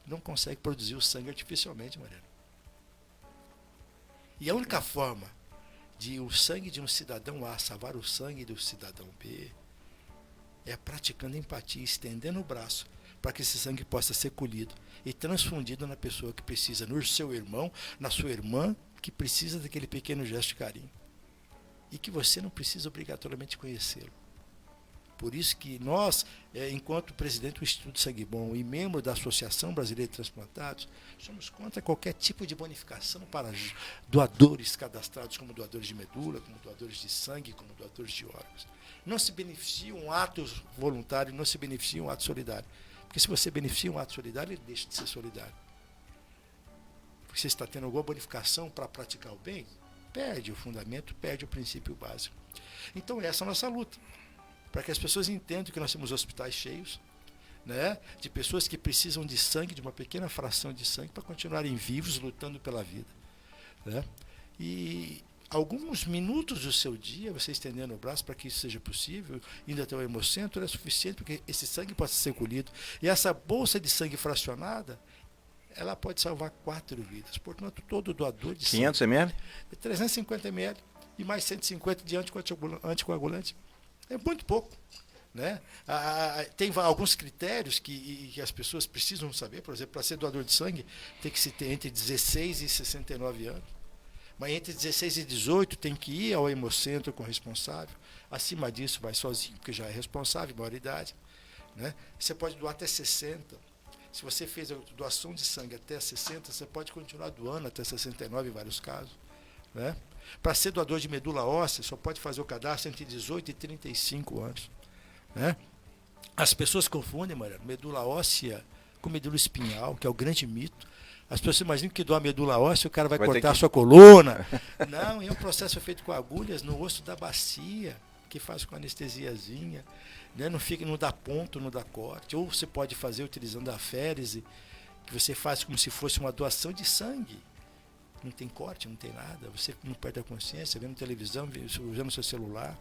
não consegue produzir o sangue artificialmente, Mariana. E a única forma de o sangue de um cidadão A salvar o sangue do cidadão B é praticando empatia, estendendo o braço, para que esse sangue possa ser colhido e transfundido na pessoa que precisa, no seu irmão, na sua irmã, que precisa daquele pequeno gesto de carinho. E que você não precisa obrigatoriamente conhecê-lo. Por isso que nós, enquanto presidente do Instituto Sangue Bom e membro da Associação Brasileira de Transplantados, somos contra qualquer tipo de bonificação para doadores cadastrados como doadores de medula, como doadores de sangue, como doadores de órgãos. Não se beneficia um ato voluntário, não se beneficia um ato solidário. Porque se você beneficia um ato solidário, ele deixa de ser solidário. Porque você está tendo alguma bonificação para praticar o bem, perde o fundamento, perde o princípio básico. Então essa é a nossa luta. Para que as pessoas entendam que nós temos hospitais cheios, né, de pessoas que precisam de sangue, de uma pequena fração de sangue, para continuarem vivos, lutando pela vida. Né? E alguns minutos do seu dia, você estendendo o braço para que isso seja possível, indo até o hemocentro, é suficiente para que esse sangue possa ser colhido. E essa bolsa de sangue fracionada, ela pode salvar 4 vidas. Portanto, todo doador de 500 ml? 350 ml e mais 150 de anticoagulante. É muito pouco. Né? Tem alguns critérios que as pessoas precisam saber. Por exemplo, para ser doador de sangue, tem que se ter entre 16 e 69 anos. Mas entre 16 e 18 tem que ir ao hemocentro com o responsável. Acima disso, vai sozinho, porque já é responsável, maioridade. Né? Você pode doar até 60. Se você fez a doação de sangue até 60, você pode continuar doando até 69 em vários casos. Né? Para ser doador de medula óssea, só pode fazer o cadastro entre 18 e 35 anos. Né? As pessoas confundem, Mariana, medula óssea com medula espinhal, que é o grande mito. As pessoas imaginam que doar medula óssea, o cara vai cortar a sua coluna. Não, é um processo feito com agulhas no osso da bacia, que faz com anestesiazinha. Né? Não dá ponto, não dá corte. Ou você pode fazer utilizando a aférese, que você faz como se fosse uma doação de sangue. Não tem corte, não tem nada. Você não perde a consciência, vendo televisão, usando seu celular.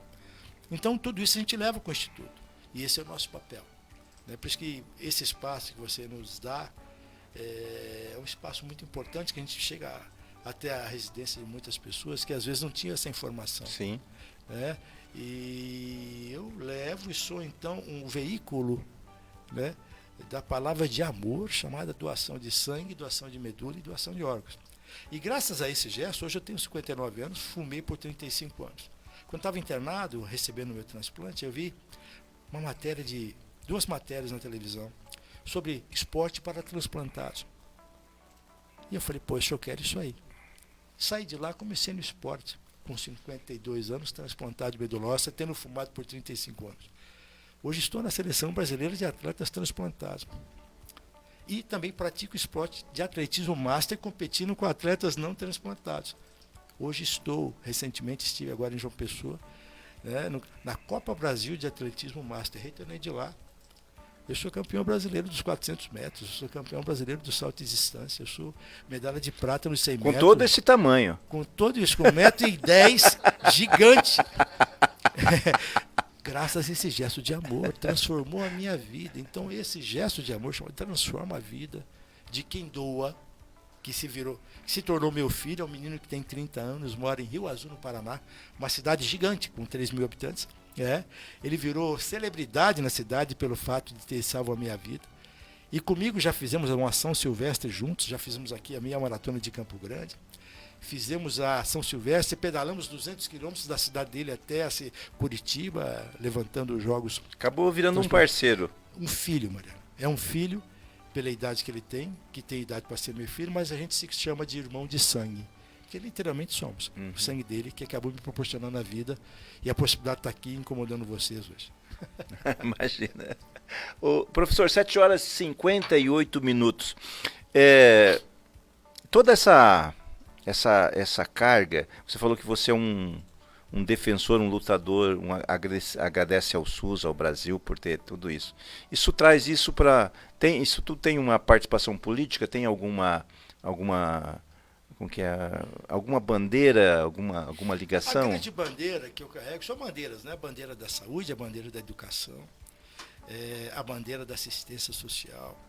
Então, tudo isso a gente leva com o Instituto. E esse é o nosso papel. Né? Por isso que esse espaço que você nos dá é um espaço muito importante, que a gente chega até a residência de muitas pessoas que às vezes não tinham essa informação. Sim. Né? E eu levo e sou então um veículo, né, da palavra de amor, chamada doação de sangue, doação de medula e doação de órgãos. E graças a esse gesto, hoje eu tenho 59 anos, fumei por 35 anos. Quando estava internado, recebendo o meu transplante, eu vi duas matérias na televisão sobre esporte para transplantados. E eu falei, poxa, eu quero isso aí. Saí de lá, comecei no esporte, com 52 anos, transplantado de medula óssea, tendo fumado por 35 anos. Hoje estou na seleção brasileira de atletas transplantados. E também pratico esporte de atletismo master, competindo com atletas não transplantados. Hoje recentemente estive agora em João Pessoa, né, na Copa Brasil de Atletismo Master, retornei de lá. Eu sou campeão brasileiro dos 400 metros, eu sou campeão brasileiro do salto de distância, eu sou medalha de prata nos 100 metros. Com todo esse tamanho. Com todo isso, com 1,10 m, gigante. Graças a esse gesto de amor, transformou a minha vida. Então esse gesto de amor transforma a vida de quem doa, que se tornou meu filho, é um menino que tem 30 anos, mora em Rio Azul, no Paraná, uma cidade gigante, com 3 mil habitantes. Ele virou celebridade na cidade pelo fato de ter salvo a minha vida. E comigo já fizemos uma São Silvestre juntos, já fizemos aqui a meia maratona de Campo Grande. Fizemos a São Silvestre, pedalamos 200 quilômetros da cidade dele até Curitiba, levantando os jogos. Acabou virando um parceiro. Um filho, Mariano. É um filho, pela idade que ele tem, que tem idade para ser meu filho, mas a gente se chama de irmão de sangue. Que literalmente somos. O sangue dele que acabou me proporcionando a vida e a possibilidade de estar aqui incomodando vocês hoje. Imagina. Professor, 7 horas e 58 minutos. Toda essa carga, você falou que você é um defensor, um lutador, agradece ao SUS, ao Brasil por ter tudo isso. Isso traz isso para... Isso tudo tem uma participação política? Tem alguma bandeira, alguma ligação? A grande bandeira que eu carrego são bandeiras, né? A bandeira da saúde, a bandeira da educação, a bandeira da assistência social,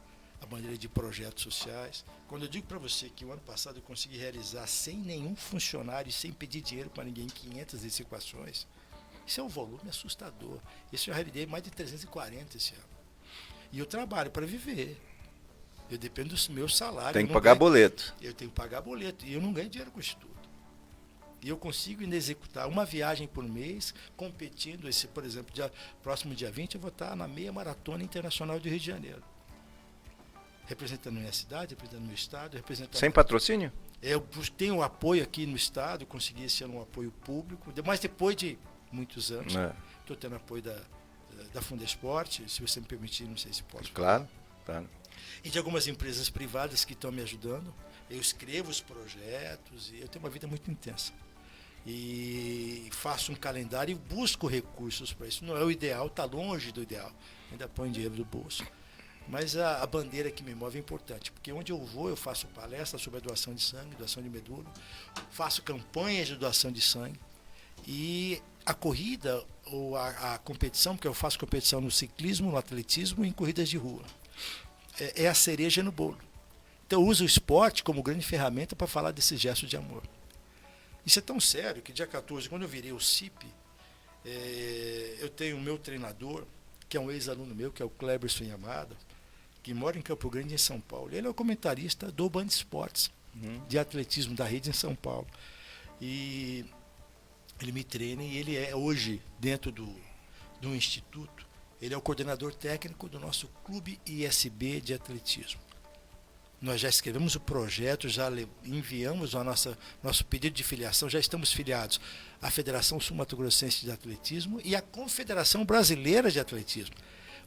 a bandeira de projetos sociais. Quando eu digo para você que o ano passado eu consegui realizar sem nenhum funcionário, sem pedir dinheiro para ninguém, 500 equações, isso é um volume assustador. Isso eu realizei mais de 340 esse ano. E eu trabalho para viver. Eu dependo do meu salário. Tem que pagar boleto. Eu tenho que pagar boleto. E eu não ganho dinheiro com isso tudo. E eu consigo ainda executar uma viagem por mês, competindo. Por exemplo, próximo dia 20, eu vou estar na meia maratona internacional do Rio de Janeiro. Representando a minha cidade, representando o meu estado. Sem patrocínio? Eu tenho um apoio aqui no estado, consegui esse ano um apoio público, mas depois de muitos anos. Estou tendo apoio da Fundesporte, se você me permitir, não sei se posso. Claro. E de algumas empresas privadas que estão me ajudando. Eu escrevo os projetos e eu tenho uma vida muito intensa. E faço um calendário e busco recursos para isso. Não é o ideal, está longe do ideal. Ainda põe dinheiro do bolso. Mas a bandeira que me move é importante, porque onde eu vou eu faço palestras sobre a doação de sangue, doação de medula, faço campanhas de doação de sangue. E a corrida ou a competição, porque eu faço competição no ciclismo, no atletismo e em corridas de rua, é a cereja no bolo. Então eu uso o esporte como grande ferramenta para falar desse gesto de amor. Isso é tão sério que dia 14, quando eu virei o CIP, eu tenho o meu treinador, que é um ex-aluno meu, que é o Cleberson Yamada, que mora em Campo Grande, em São Paulo. Ele é o comentarista do Band Esportes, de atletismo da rede em São Paulo. E ele me treina e ele é hoje, dentro do instituto, ele é o coordenador técnico do nosso clube ISB de atletismo. Nós já escrevemos o projeto, já enviamos nosso pedido de filiação, já estamos filiados à Federação Sul-Mato-Grossense de Atletismo e à Confederação Brasileira de Atletismo.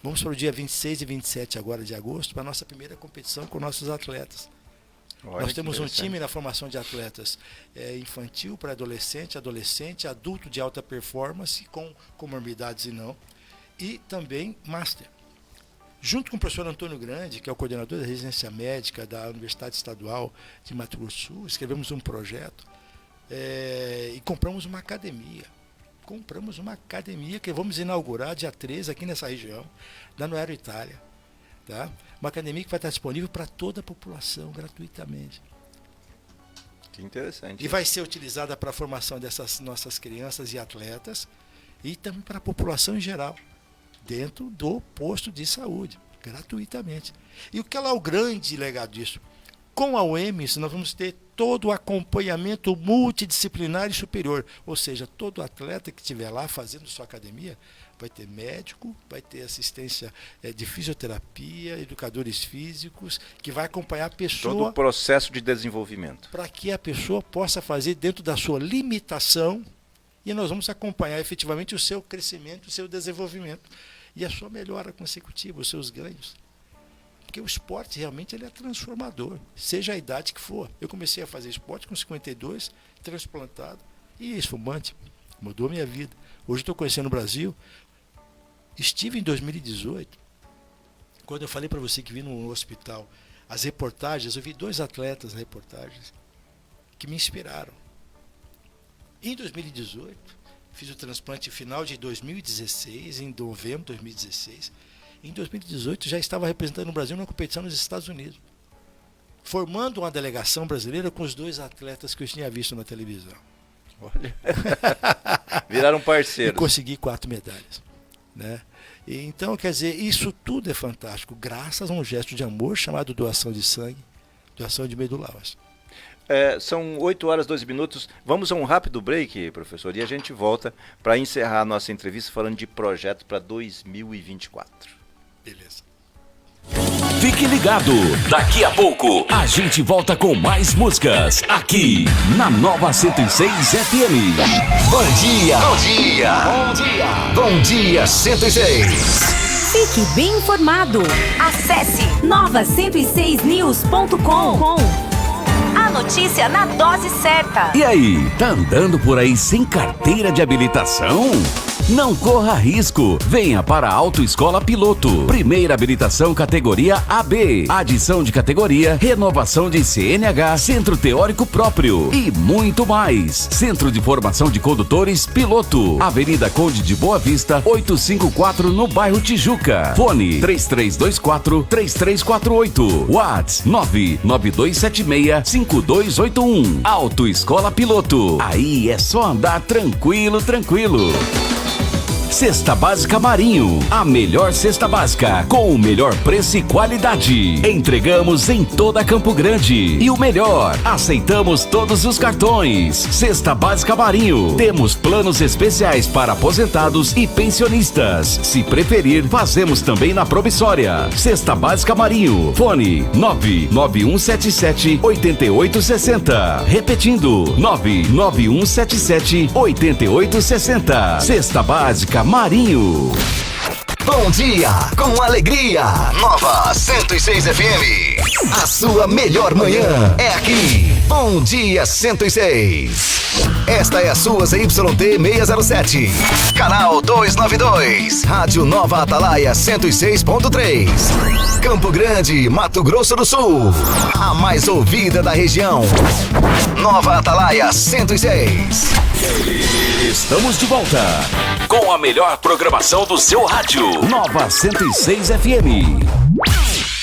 Vamos para o dia 26 e 27 agora de agosto, para a nossa primeira competição com nossos atletas. Olha, nós temos um time na formação de atletas infantil para adolescente, adulto de alta performance, com comorbidades e não, e também master. Junto com o professor Antônio Grande, que é o coordenador da residência médica da Universidade Estadual de Mato Grosso do Sul, escrevemos um projeto e compramos uma academia. Compramos uma academia que vamos inaugurar dia 13 aqui nessa região, da Nuero Itália. Tá? Uma academia que vai estar disponível para toda a população, gratuitamente. Que interessante. E vai ser utilizada para a formação dessas nossas crianças e atletas e também para a população em geral, dentro do posto de saúde, gratuitamente. E o que é lá o grande legado disso? Com a UEMS, nós vamos ter todo o acompanhamento multidisciplinar e superior, ou seja, todo atleta que estiver lá fazendo sua academia vai ter médico, vai ter assistência de fisioterapia, educadores físicos, que vai acompanhar a pessoa... Todo o processo de desenvolvimento. Para que a pessoa possa fazer dentro da sua limitação, e nós vamos acompanhar efetivamente o seu crescimento, o seu desenvolvimento e a sua melhora consecutiva, os seus ganhos. Porque o esporte realmente ele é transformador, seja a idade que for. Eu comecei a fazer esporte com 52, transplantado, e ex-fumante. Mudou minha vida. Hoje estou conhecendo o Brasil. Estive em 2018, quando eu falei para você que vi no hospital as reportagens, eu vi 2 atletas reportagens que me inspiraram. Em 2018, fiz o transplante final de 2016, em novembro de 2016. Em 2018, já estava representando o Brasil numa competição nos Estados Unidos. formando uma delegação brasileira com os 2 atletas que eu tinha visto na televisão. Olha. Viraram E parceiros. consegui 4 medalhas. Né? E, então, quer dizer, isso tudo é fantástico, graças a um gesto de amor chamado doação de sangue, doação de medula óssea. São 8 horas e 12 minutos. Vamos a um rápido break, professor, e a gente volta para encerrar a nossa entrevista falando de projeto para 2024. Beleza. Fique ligado, daqui a pouco a gente volta com mais músicas aqui na Nova 106 FM. Bom dia! Bom dia! Bom dia! Bom dia 106! Fique bem informado. Acesse nova106news.com. A notícia na dose certa. E aí, tá andando por aí sem carteira de habilitação? Não corra risco. Venha para a Autoescola Piloto. Primeira habilitação categoria AB. Adição de categoria, renovação de CNH, centro teórico próprio e muito mais. Centro de Formação de Condutores Piloto. Avenida Conde de Boa Vista, 854 no bairro Tijuca. Fone 3324-3348. WhatsApp 99276-5281. Autoescola Piloto. Aí é só andar tranquilo. Cesta Básica Marinho, a melhor cesta básica, com o melhor preço e qualidade. Entregamos em toda Campo Grande. E o melhor, aceitamos todos os cartões. Cesta Básica Marinho, temos planos especiais para aposentados e pensionistas. Se preferir, fazemos também na promissória. Cesta Básica Marinho, fone 99177-8860. Repetindo, 99177-8860. Cesta Básica Marinho. Bom dia com alegria. Nova 106 FM. A sua melhor manhã é aqui. Bom dia 106. Esta é a sua ZYT 607. Canal 292. Rádio Nova Atalaia 106.3. Campo Grande, Mato Grosso do Sul. A mais ouvida da região. Nova Atalaia 106. Estamos de volta com a melhor programação do seu rádio. Nova 106 FM.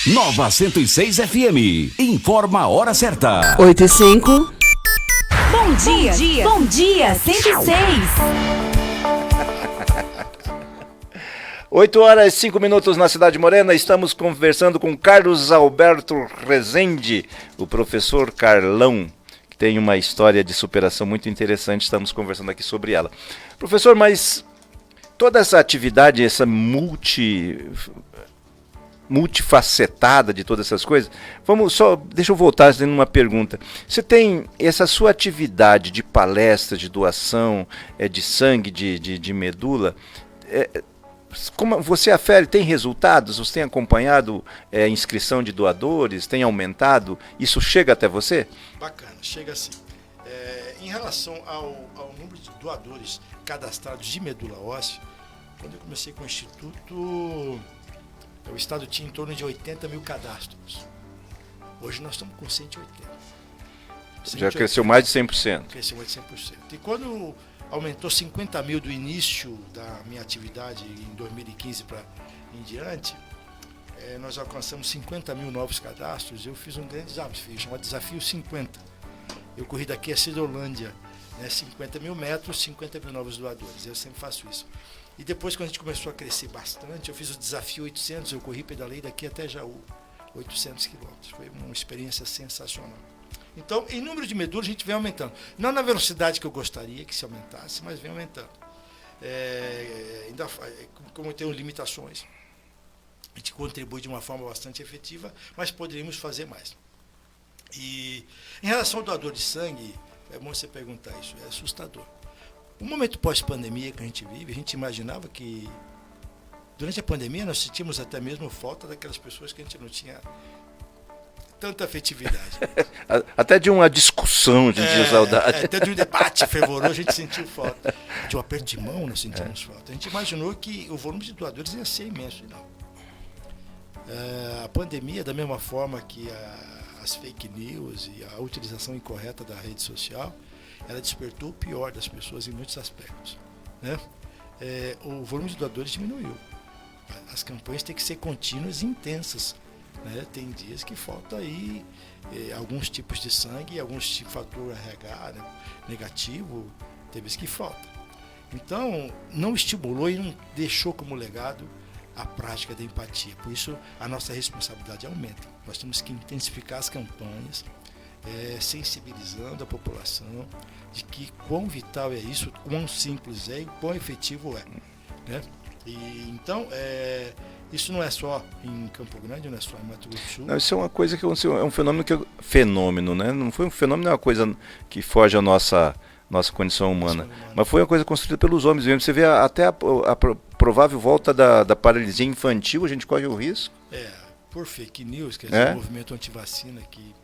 Nova 106 FM. Informa a hora certa. 8h05. Bom dia. Bom dia 106. 8 horas e 5 minutos na Cidade Morena. Estamos conversando com Carlos Alberto Rezende, o professor Carlão, que tem uma história de superação muito interessante. Estamos conversando aqui sobre ela. Professor, mas toda essa atividade, essa multifacetada de todas essas coisas, deixa eu voltar fazendo uma pergunta. Você tem essa sua atividade de palestra, de doação, de sangue, de medula, como você afere, tem resultados? Você tem acompanhado inscrição de doadores? Tem aumentado? Isso chega até você? Bacana, chega assim. Em relação ao número de doadores cadastrados de medula óssea, quando eu comecei com o Instituto, o Estado tinha em torno de 80 mil cadastros. Hoje nós estamos com 180. Já cresceu mais de 100%. Cresceu mais de 100%. E quando aumentou 50 mil do início da minha atividade em 2015 para em diante, nós alcançamos 50 mil novos cadastros. Eu fiz um grande desafio, chamado Desafio 50. Eu corri daqui a Cidrolândia, 50 mil metros, 50 mil novos doadores. Eu sempre faço isso. E depois, quando a gente começou a crescer bastante, eu fiz o Desafio 800, eu corri, pedalei daqui até Jaú, 800 quilômetros. Foi uma experiência sensacional. Então, em número de medulas, a gente vem aumentando. Não na velocidade que eu gostaria que se aumentasse, mas vem aumentando. Ainda, como tem limitações, a gente contribui de uma forma bastante efetiva, mas poderíamos fazer mais. E em relação ao doador de sangue, é bom você perguntar isso, é assustador. O momento pós-pandemia que a gente vive, a gente imaginava que durante a pandemia nós sentimos até mesmo falta daquelas pessoas que a gente não tinha tanta afetividade. Até de uma discussão de saudade. Até de um debate fervoroso a gente sentiu falta. De um aperto de mão nós sentimos falta. A gente imaginou que o volume de doadores ia ser imenso. Não. A pandemia, da mesma forma que as fake news e a utilização incorreta da rede social, ela despertou o pior das pessoas em muitos aspectos. Né? O volume de doadores diminuiu. As campanhas têm que ser contínuas e intensas né? Tem dias que falta aí alguns tipos de sangue, alguns tipos de fator RH, né, negativo, tem vezes que falta. Então, não estimulou e não deixou como legado a prática da empatia. Por isso, a nossa responsabilidade aumenta. Nós temos que intensificar as campanhas, sensibilizando a população de que quão vital é isso, quão simples é e quão efetivo é, né? E, então, isso não é só em Campo Grande, não é só em Mato Grosso do Sul. Não, isso é uma coisa que é um fenômeno, né? Não foi um fenômeno, é uma coisa que foge à nossa condição humana, mas foi uma coisa construída pelos homens mesmo. Você vê até a provável volta da paralisia infantil, a gente corre o risco. Por fake news, quer dizer, movimento antivacina que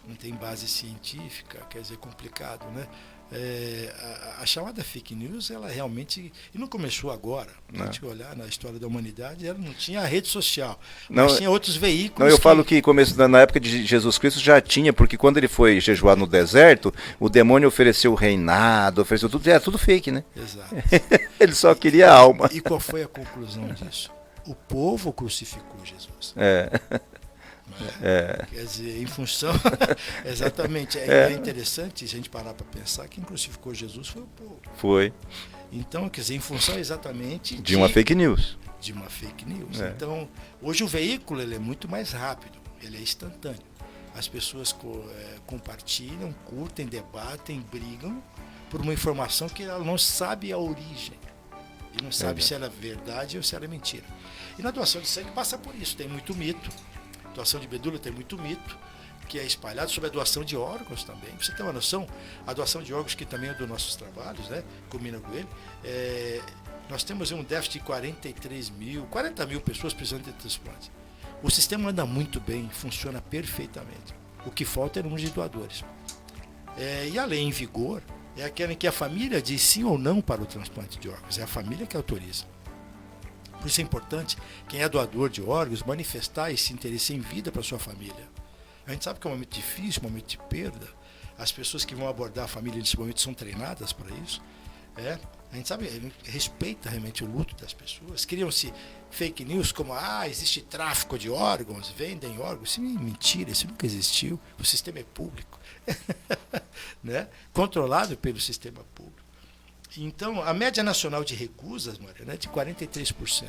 não tem base científica, quer dizer, complicado, né? A chamada fake news, ela realmente, e não começou agora, a gente olhar na história da humanidade, ela não tinha a rede social, mas tinha outros veículos. Não, eu falo que na época de Jesus Cristo já tinha, porque quando ele foi jejuar no deserto, o demônio ofereceu o reinado, ofereceu tudo, era tudo fake, né? Exato. Ele só queria a alma. E qual foi a conclusão disso? O povo crucificou Jesus. Quer dizer, em função. Exatamente. É interessante se a gente parar para pensar, quem crucificou Jesus foi o povo. Foi. Então, quer dizer, em função exatamente de uma fake news. De uma fake news. Então, hoje o veículo ele é muito mais rápido, ele é instantâneo. As pessoas compartilham, curtem, debatem, brigam por uma informação que ela não sabe a origem. E não sabe se ela é verdade ou se ela é mentira. E na doação de sangue passa por isso, tem muito mito. Doação de medula tem muito mito, que é espalhado sobre a doação de órgãos também. Pra você ter uma noção, a doação de órgãos, que também é dos nossos trabalhos, né? Combina com ele, nós temos um déficit de 40 mil pessoas precisando de transplante. O sistema anda muito bem, funciona perfeitamente. O que falta é o número de doadores. E a lei em vigor é aquela em que a família diz sim ou não para o transplante de órgãos. É a família que autoriza. Por isso é importante, quem é doador de órgãos, manifestar esse interesse em vida para a sua família. A gente sabe que é um momento difícil, um momento de perda. As pessoas que vão abordar a família nesse momento são treinadas para isso. A gente sabe, respeita realmente o luto das pessoas. Criam-se fake news como, existe tráfico de órgãos, vendem órgãos. Isso é mentira, isso nunca existiu. O sistema é público. Né? Controlado pelo sistema público. Então, a média nacional de recusas, Mariana, é de 43%.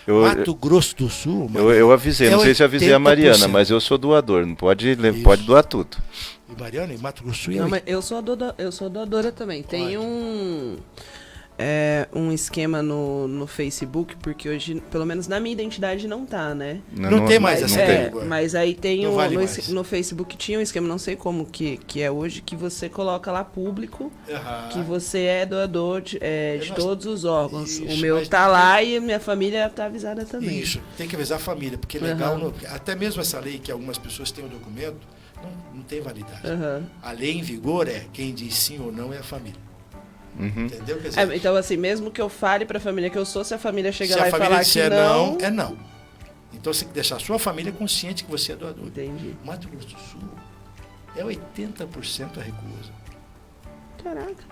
Mato Grosso do Sul, Mariana, eu avisei, não sei se avisei a Mariana, mas eu sou doador, não pode doar tudo. E Mariana, em Mato Grosso do Sul... Não, mas eu sou doadora também. Tem um esquema no Facebook, porque hoje, pelo menos na minha identidade, não tá, né? Não tem mais essa mas aí tem no Facebook tinha um esquema, não sei como que é hoje, que você coloca lá público, que você é doador de todos os órgãos. Isso, o meu tá lá e minha família tá avisada também. Isso, tem que avisar a família, porque é legal, até mesmo essa lei que algumas pessoas têm o documento, não tem validade. A lei em vigor quem diz sim ou não é a família. Entendeu? Quer dizer, então, assim, mesmo que eu fale pra família que eu sou, se a família chegar lá e falar que não... é não. Então você tem que deixar a sua família consciente que você é doador. Entendi. Mato Grosso do Sul é 80% a recusa. Caraca.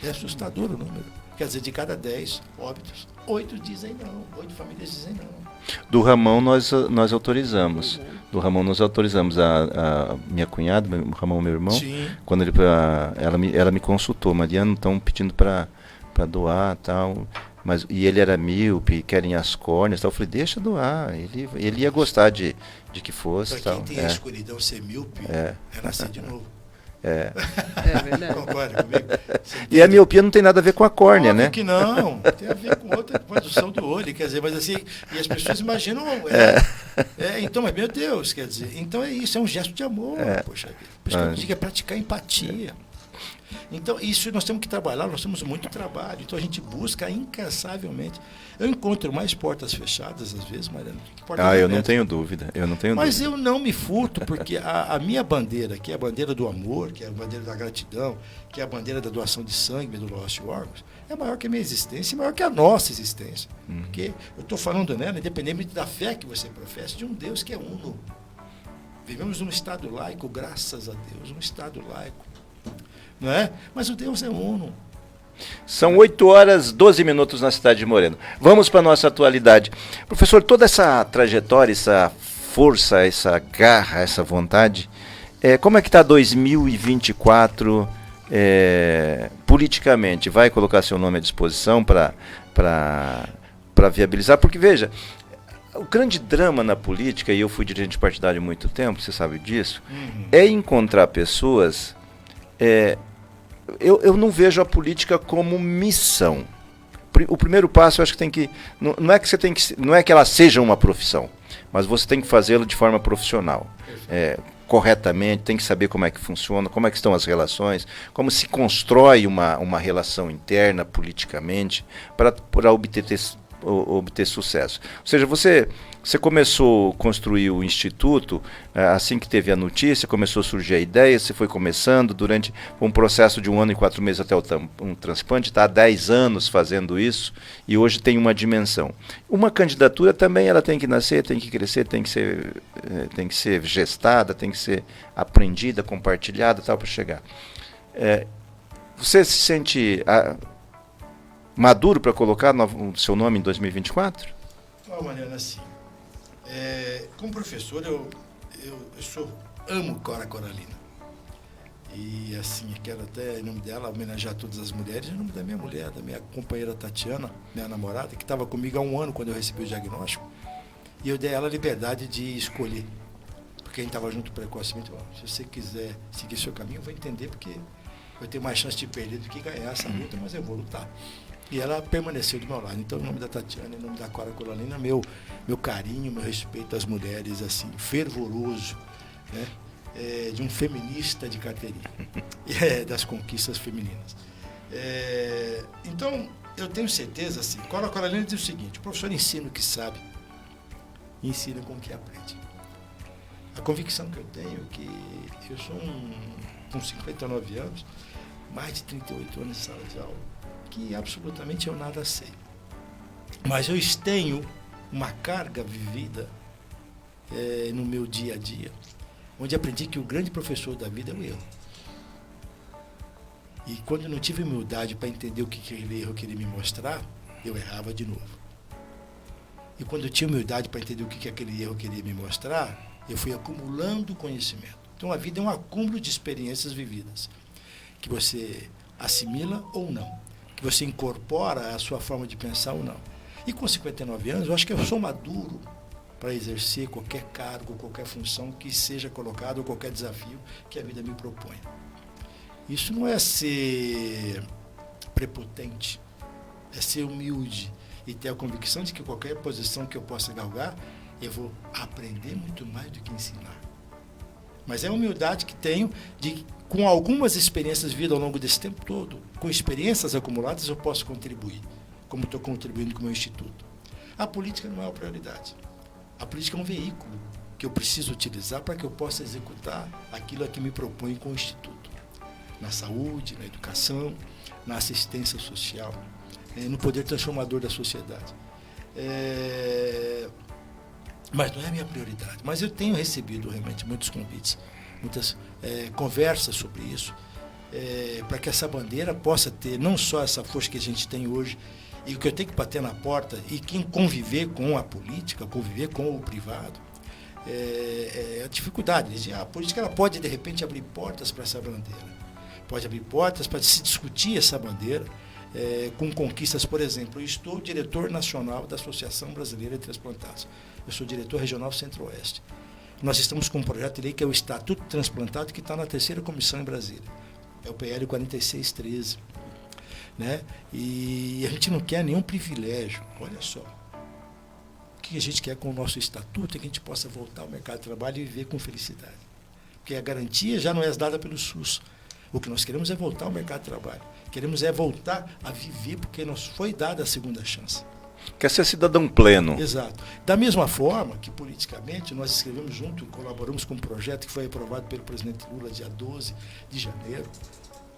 É assustador o número. Quer dizer, de cada 10 óbitos, 8 dizem não, 8 famílias dizem não. Do Ramon nós autorizamos. Do Ramon nós autorizamos. A minha cunhada, o Ramon, meu irmão, quando ela me consultou, Mariana, estão pedindo para doar tal, e ele era míope, querem as córneas, tal. Eu falei, deixa doar, ele ia gostar de que fosse. Para quem tem a escuridão ser míope, é nascer de novo. É verdade. Concorda comigo? E a miopia não tem nada a ver com a córnea, né? Que não, tem a ver com outra produção do olho, quer dizer, mas assim, e as pessoas imaginam, então, mas meu Deus, quer dizer, então é isso, é um gesto de amor, poxa vida. Por isso que eu digo, é praticar empatia. Então, isso nós temos que trabalhar, nós temos muito trabalho, então a gente busca incansavelmente. Eu encontro mais portas fechadas, às vezes, Mariana. Eu não tenho dúvida, Mas eu não me furto, porque a minha bandeira, que é a bandeira do amor, que é a bandeira da gratidão, que é a bandeira da doação de sangue, medula óssea e órgãos, é maior que a minha existência, é maior que a nossa existência. Porque eu estou falando nela, independente da fé que você professa, de um Deus que é uno. Vivemos num Estado laico, graças a Deus, um Estado laico. Não é? Mas o Deus é uno. São 8h12 na cidade de Moreno. Vamos para a nossa atualidade. Professor, toda essa trajetória, essa força, essa garra, essa vontade, como é que está 2024 politicamente? Vai colocar seu nome à disposição para viabilizar? Porque, veja, o grande drama na política, e eu fui dirigente partidário há muito tempo, você sabe disso, é encontrar pessoas... Eu não vejo a política como missão. O primeiro passo, eu acho que tem que... Não é que ela seja uma profissão, mas você tem que fazê-lo de forma profissional. Corretamente, tem que saber como é que funciona, como é que estão as relações, como se constrói uma relação interna politicamente para obter sucesso. Ou seja, você começou a construir o Instituto, assim que teve a notícia, começou a surgir a ideia, você foi começando durante um processo de 1 ano e 4 meses até um transplante, está há 10 anos fazendo isso, e hoje tem uma dimensão. Uma candidatura também ela tem que nascer, tem que crescer, tem que ser gestada, tem que ser aprendida, compartilhada, tal, para chegar. Você se sente... maduro para colocar o seu nome em 2024? Mariana, assim, como professor, eu amo Cora Coralina. E, assim, quero até, em nome dela, homenagear todas as mulheres, em nome da minha mulher, da minha companheira Tatiana, minha namorada, que estava comigo há 1 ano quando eu recebi o diagnóstico. E eu dei a ela a liberdade de escolher. Porque a gente estava junto precocemente. Se você quiser seguir seu caminho, eu vou entender, porque eu tenho mais chance de perder do que ganhar essa luta, mas eu vou lutar. E ela permaneceu do meu lado. Então, em nome da Tatiana, em nome da Cora Coralina, meu carinho, meu respeito às mulheres, assim, fervoroso, né? De um feminista de carteirinha, das conquistas femininas. Então, eu tenho certeza, assim, Cora Coralina diz o seguinte: o professor ensina o que sabe e ensina com o que aprende. A convicção que eu tenho é que eu sou com 59 anos, mais de 38 anos em sala de aula, que absolutamente eu nada sei. Mas eu tenho uma carga vivida no meu dia a dia, onde aprendi que o grande professor da vida é o erro. E quando eu não tive humildade para entender o que aquele erro queria me mostrar, eu errava de novo. E quando eu tinha humildade para entender o que aquele erro queria me mostrar, eu fui acumulando conhecimento. Então a vida é um acúmulo de experiências vividas, que você assimila ou não, que você incorpora a sua forma de pensar ou não. E com 59 anos, eu acho que eu sou maduro para exercer qualquer cargo, qualquer função que seja colocado, ou qualquer desafio que a vida me propõe. Isso não é ser prepotente, é ser humilde e ter a convicção de que qualquer posição que eu possa galgar, eu vou aprender muito mais do que ensinar. Mas é a humildade que tenho de, com algumas experiências vividas ao longo desse tempo todo, com experiências acumuladas, eu posso contribuir, como estou contribuindo com o meu instituto. A política não é a prioridade. A política é um veículo que eu preciso utilizar para que eu possa executar aquilo a que me propõe com o instituto. Na saúde, na educação, na assistência social, no poder transformador da sociedade. Mas não é a minha prioridade. Mas eu tenho recebido realmente muitos convites, muitas conversas sobre isso, para que essa bandeira possa ter não só essa força que a gente tem hoje, e o que eu tenho que bater na porta, e quem conviver com a política, conviver com o privado, a dificuldade. A política ela pode, de repente, abrir portas para essa bandeira. Pode abrir portas para se discutir essa bandeira, com conquistas. Por exemplo, eu estou diretor nacional da Associação Brasileira de Transplantados. Eu sou diretor regional Centro-Oeste. Nós estamos com um projeto de lei que é o Estatuto Transplantado, que está na 3ª comissão em Brasília. É o PL 4613. Né? E a gente não quer nenhum privilégio. Olha só. O que a gente quer com o nosso estatuto é que a gente possa voltar ao mercado de trabalho e viver com felicidade. Porque a garantia já não é dada pelo SUS. O que nós queremos é voltar ao mercado de trabalho. Queremos voltar a viver, porque nos foi dada a segunda chance. Quer ser cidadão pleno. Exato. Da mesma forma que, politicamente, nós escrevemos junto e colaboramos com um projeto que foi aprovado pelo presidente Lula dia 12 de janeiro,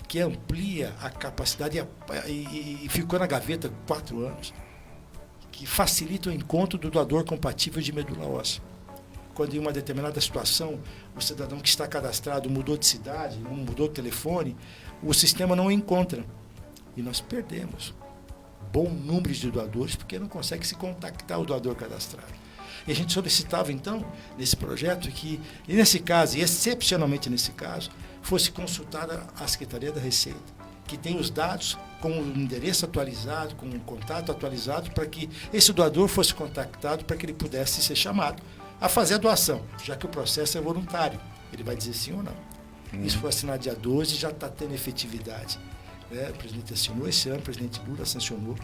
que amplia a capacidade e ficou na gaveta 4 anos, que facilita o encontro do doador compatível de medula óssea. Quando em uma determinada situação, o cidadão que está cadastrado mudou de cidade, não mudou de telefone, o sistema não o encontra. E nós perdemos bom número de doadores porque não consegue se contactar o doador cadastrado. E a gente solicitava, então, nesse projeto, que, nesse caso, e excepcionalmente nesse caso, fosse consultada a Secretaria da Receita, que tem os dados com o endereço atualizado, com o contato atualizado, para que esse doador fosse contactado, para que ele pudesse ser chamado a fazer a doação, já que o processo é voluntário. Ele vai dizer sim ou não. Isso foi assinado dia 12 e já está tendo efetividade. O presidente assinou esse ano, o presidente Lula sancionou.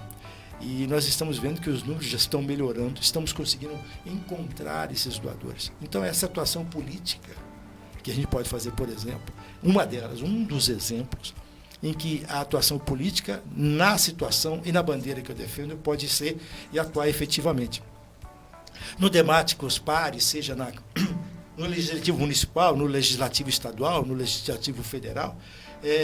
E nós estamos vendo que os números já estão melhorando, estamos conseguindo encontrar esses doadores. Então, essa atuação política que a gente pode fazer, por exemplo, uma delas, um dos exemplos, em que a atuação política, na situação e na bandeira que eu defendo, pode ser e atuar efetivamente. No debate com os pares, seja no legislativo municipal, no legislativo estadual, no legislativo federal,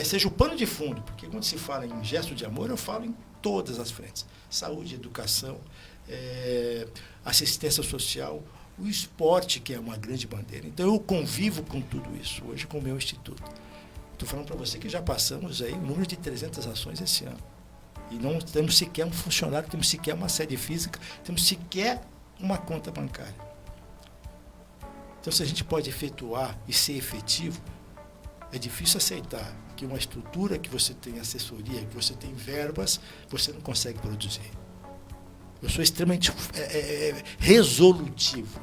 seja o pano de fundo, porque quando se fala em gesto de amor, eu falo em todas as frentes. Saúde, educação, assistência social, o esporte, que é uma grande bandeira. Então, eu convivo com tudo isso hoje com o meu instituto. Estou falando para você que já passamos aí o número de 300 ações esse ano. E não temos sequer um funcionário, temos sequer uma sede física, temos sequer uma conta bancária. Então, se a gente pode efetuar e ser efetivo, é difícil aceitar que uma estrutura, que você tem assessoria, que você tem verbas, você não consegue produzir. Eu sou extremamente resolutivo.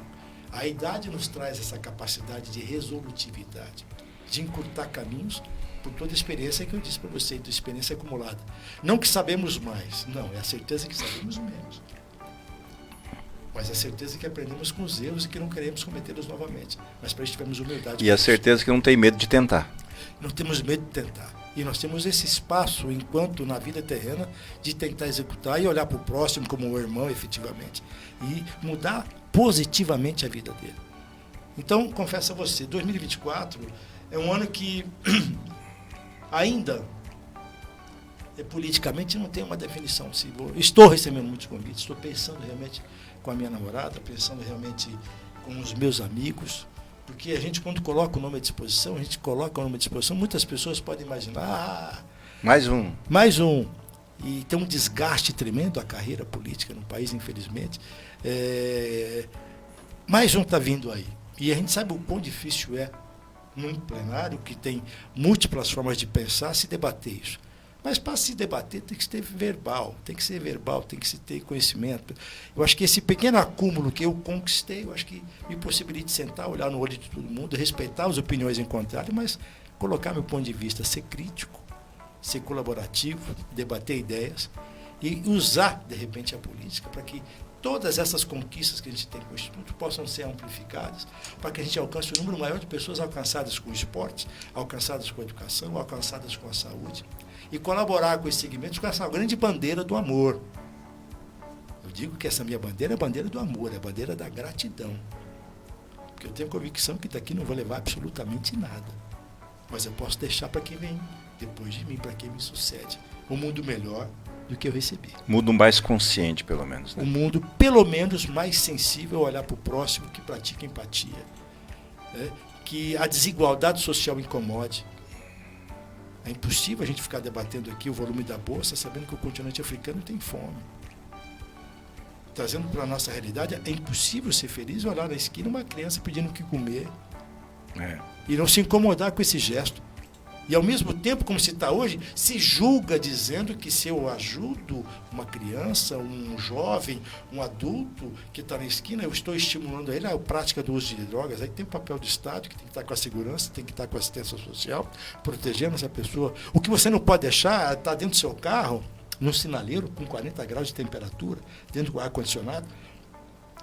A idade nos traz essa capacidade de resolutividade, de encurtar caminhos por toda a experiência que eu disse para você, da experiência acumulada. Não que sabemos mais, não, é a certeza que sabemos menos. Mas a certeza que aprendemos com os erros e que não queremos cometê-los novamente. Mas para isso tivemos humildade. E a certeza que não tem medo de tentar. Não temos medo de tentar. E nós temos esse espaço, enquanto na vida terrena, de tentar executar e olhar para o próximo como um irmão, efetivamente. E mudar positivamente a vida dele. Então, confesso a você, 2024 é um ano que ainda, politicamente, não tem uma definição. Estou recebendo muitos convites, estou pensando realmente com a minha namorada, pensando realmente com os meus amigos, porque a gente, quando coloca o nome à disposição, muitas pessoas podem imaginar, mais um. E tem um desgaste tremendo a carreira política no país, infelizmente. Mais um está vindo aí. E a gente sabe o quão difícil é, num plenário que tem múltiplas formas de pensar, se debater isso. Mas para se debater tem que ser verbal, tem que se ter conhecimento. Eu acho que esse pequeno acúmulo que eu conquistei, eu acho que me possibilita sentar, olhar no olho de todo mundo, respeitar as opiniões em contrário, mas colocar meu ponto de vista, ser crítico, ser colaborativo, debater ideias e usar, de repente, a política para que todas essas conquistas que a gente tem com o Instituto possam ser amplificadas, para que a gente alcance o número maior de pessoas alcançadas com o esporte, alcançadas com a educação, alcançadas com a saúde, e colaborar com esses segmentos com essa grande bandeira do amor. Eu digo que essa minha bandeira é a bandeira do amor, é a bandeira da gratidão. Porque eu tenho convicção que daqui não vou levar absolutamente nada. Mas eu posso deixar para quem vem depois de mim, para quem me sucede, um mundo melhor do que eu recebi. Mundo mais consciente, pelo menos. Né? Um mundo, pelo menos, mais sensível a olhar para o próximo, que pratica empatia. Né? Que a desigualdade social incomode. É impossível a gente ficar debatendo aqui o volume da bolsa, sabendo que o continente africano tem fome. Trazendo para a nossa realidade, é impossível ser feliz e olhar na esquina uma criança pedindo o que comer. E não se incomodar com esse gesto. E, ao mesmo tempo, como se está hoje, se julga dizendo que se eu ajudo uma criança, um jovem, um adulto que está na esquina, eu estou estimulando ele a prática do uso de drogas. Aí tem o papel do Estado, que tem que estar com a segurança, tem que estar com a assistência social, protegendo essa pessoa. O que você não pode deixar está dentro do seu carro, num sinaleiro, com 40 graus de temperatura, dentro do ar-condicionado,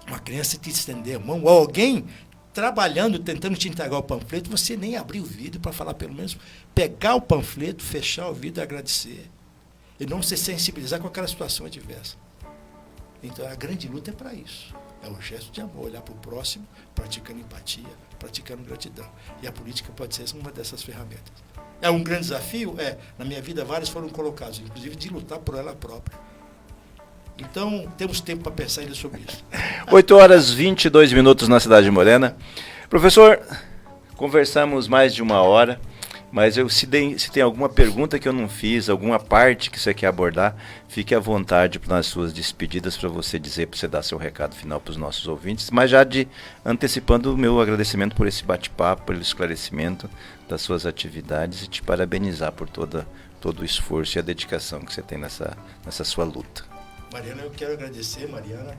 uma criança te estender a mão, ou alguém trabalhando, tentando te entregar o panfleto, você nem abrir o vidro para falar, pelo menos, pegar o panfleto, fechar o vidro e agradecer. E não se sensibilizar com aquela situação adversa. Então, a grande luta é para isso. É o gesto de amor, olhar para o próximo, praticando empatia, praticando gratidão. E a política pode ser uma dessas ferramentas. É um grande desafio? Na minha vida, vários foram colocados, inclusive de lutar por ela própria. Então, temos tempo para pensar ainda sobre isso. 8h22 na cidade de Morena. Professor, conversamos mais de uma hora Mas se tem alguma pergunta que eu não fiz, alguma parte que você quer abordar, fique à vontade nas suas despedidas para você dizer, para você dar seu recado final para os nossos ouvintes, mas já antecipando o meu agradecimento por esse bate-papo, pelo esclarecimento das suas atividades e te parabenizar por todo o esforço e a dedicação que você tem nessa sua luta. Mariana, eu quero agradecer, Mariana,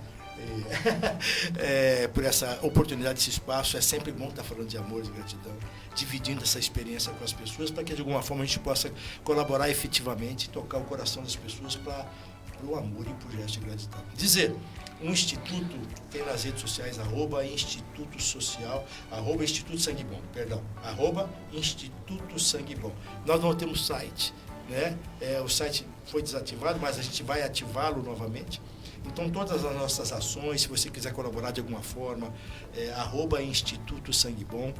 por essa oportunidade, esse espaço. É sempre bom estar falando de amor e gratidão, dividindo essa experiência com as pessoas, para que de alguma forma a gente possa colaborar efetivamente, tocar o coração das pessoas para o amor e para o gesto de gratidão. Dizer, um instituto tem nas redes sociais, @Instituto Social, @Instituto Sangue Bom, @Instituto Sangue Bom. Nós não temos site, né? O site foi desativado, mas a gente vai ativá-lo novamente. Então, todas as nossas ações, se você quiser colaborar de alguma forma, @Instituto Sangue Bom.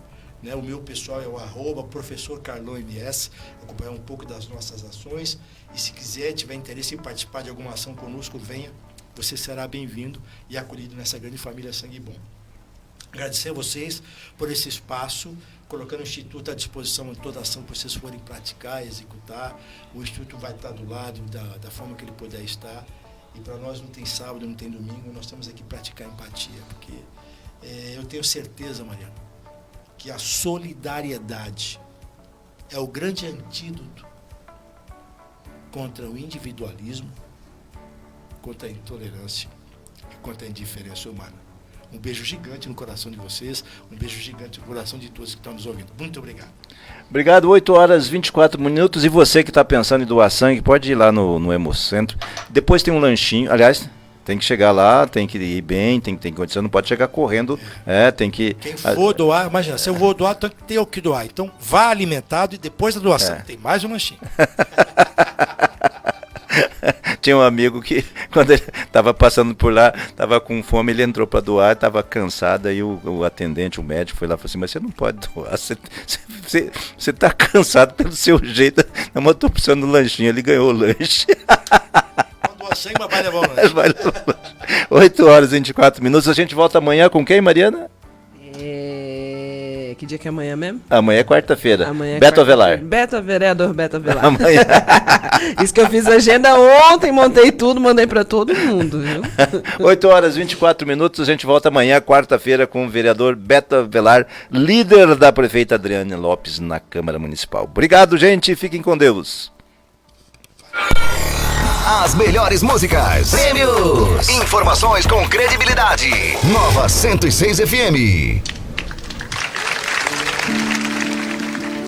Né? O meu pessoal é o @Professor Carlão MS, acompanhar um pouco das nossas ações. E se tiver interesse em participar de alguma ação conosco, venha. Você será bem-vindo e acolhido nessa grande família Sangue Bom. Agradecer a vocês por esse espaço, colocando o Instituto à disposição de toda ação que vocês forem praticar, executar. O Instituto vai estar do lado da forma que ele puder estar. E para nós não tem sábado, não tem domingo, nós estamos aqui para praticar empatia, porque eu tenho certeza, Mariana, que a solidariedade é o grande antídoto contra o individualismo, contra a intolerância e contra a indiferença humana. Um beijo gigante no coração de vocês, um beijo gigante no coração de todos que estão nos ouvindo. Muito obrigado. Obrigado, 8h24. E você que está pensando em doar sangue, pode ir lá no Hemocentro. Depois tem um lanchinho, aliás, tem que chegar lá, tem que ir bem, tem condição, não pode chegar correndo, tem que... Quem for doar, imagina, se eu vou doar, tem o que doar. Então, vá alimentado e depois da doação tem mais um lanchinho. Tinha um amigo que, quando ele estava passando por lá, estava com fome, ele entrou para doar, estava cansado, aí o atendente, o médico, foi lá e falou assim, mas você não pode doar, você está cansado pelo seu jeito, não, mas estou precisando do lanchinho, ele ganhou o lanche. Doa sangue, mas vai levar o lanche. Vai levar o lanche. 8h24, a gente volta amanhã com quem, Mariana? Que dia que é amanhã mesmo? Amanhã é quarta-feira. Beto Avelar. Vereador Beto Avelar. Amanhã. Isso que eu fiz a agenda ontem, montei tudo, mandei pra todo mundo, viu? 8h24, a gente volta amanhã, quarta-feira, com o vereador Beto Avelar, líder da prefeita Adriane Lopes na Câmara Municipal. Obrigado, gente, fiquem com Deus. As melhores músicas, prêmios, informações com credibilidade. Nova 106 FM.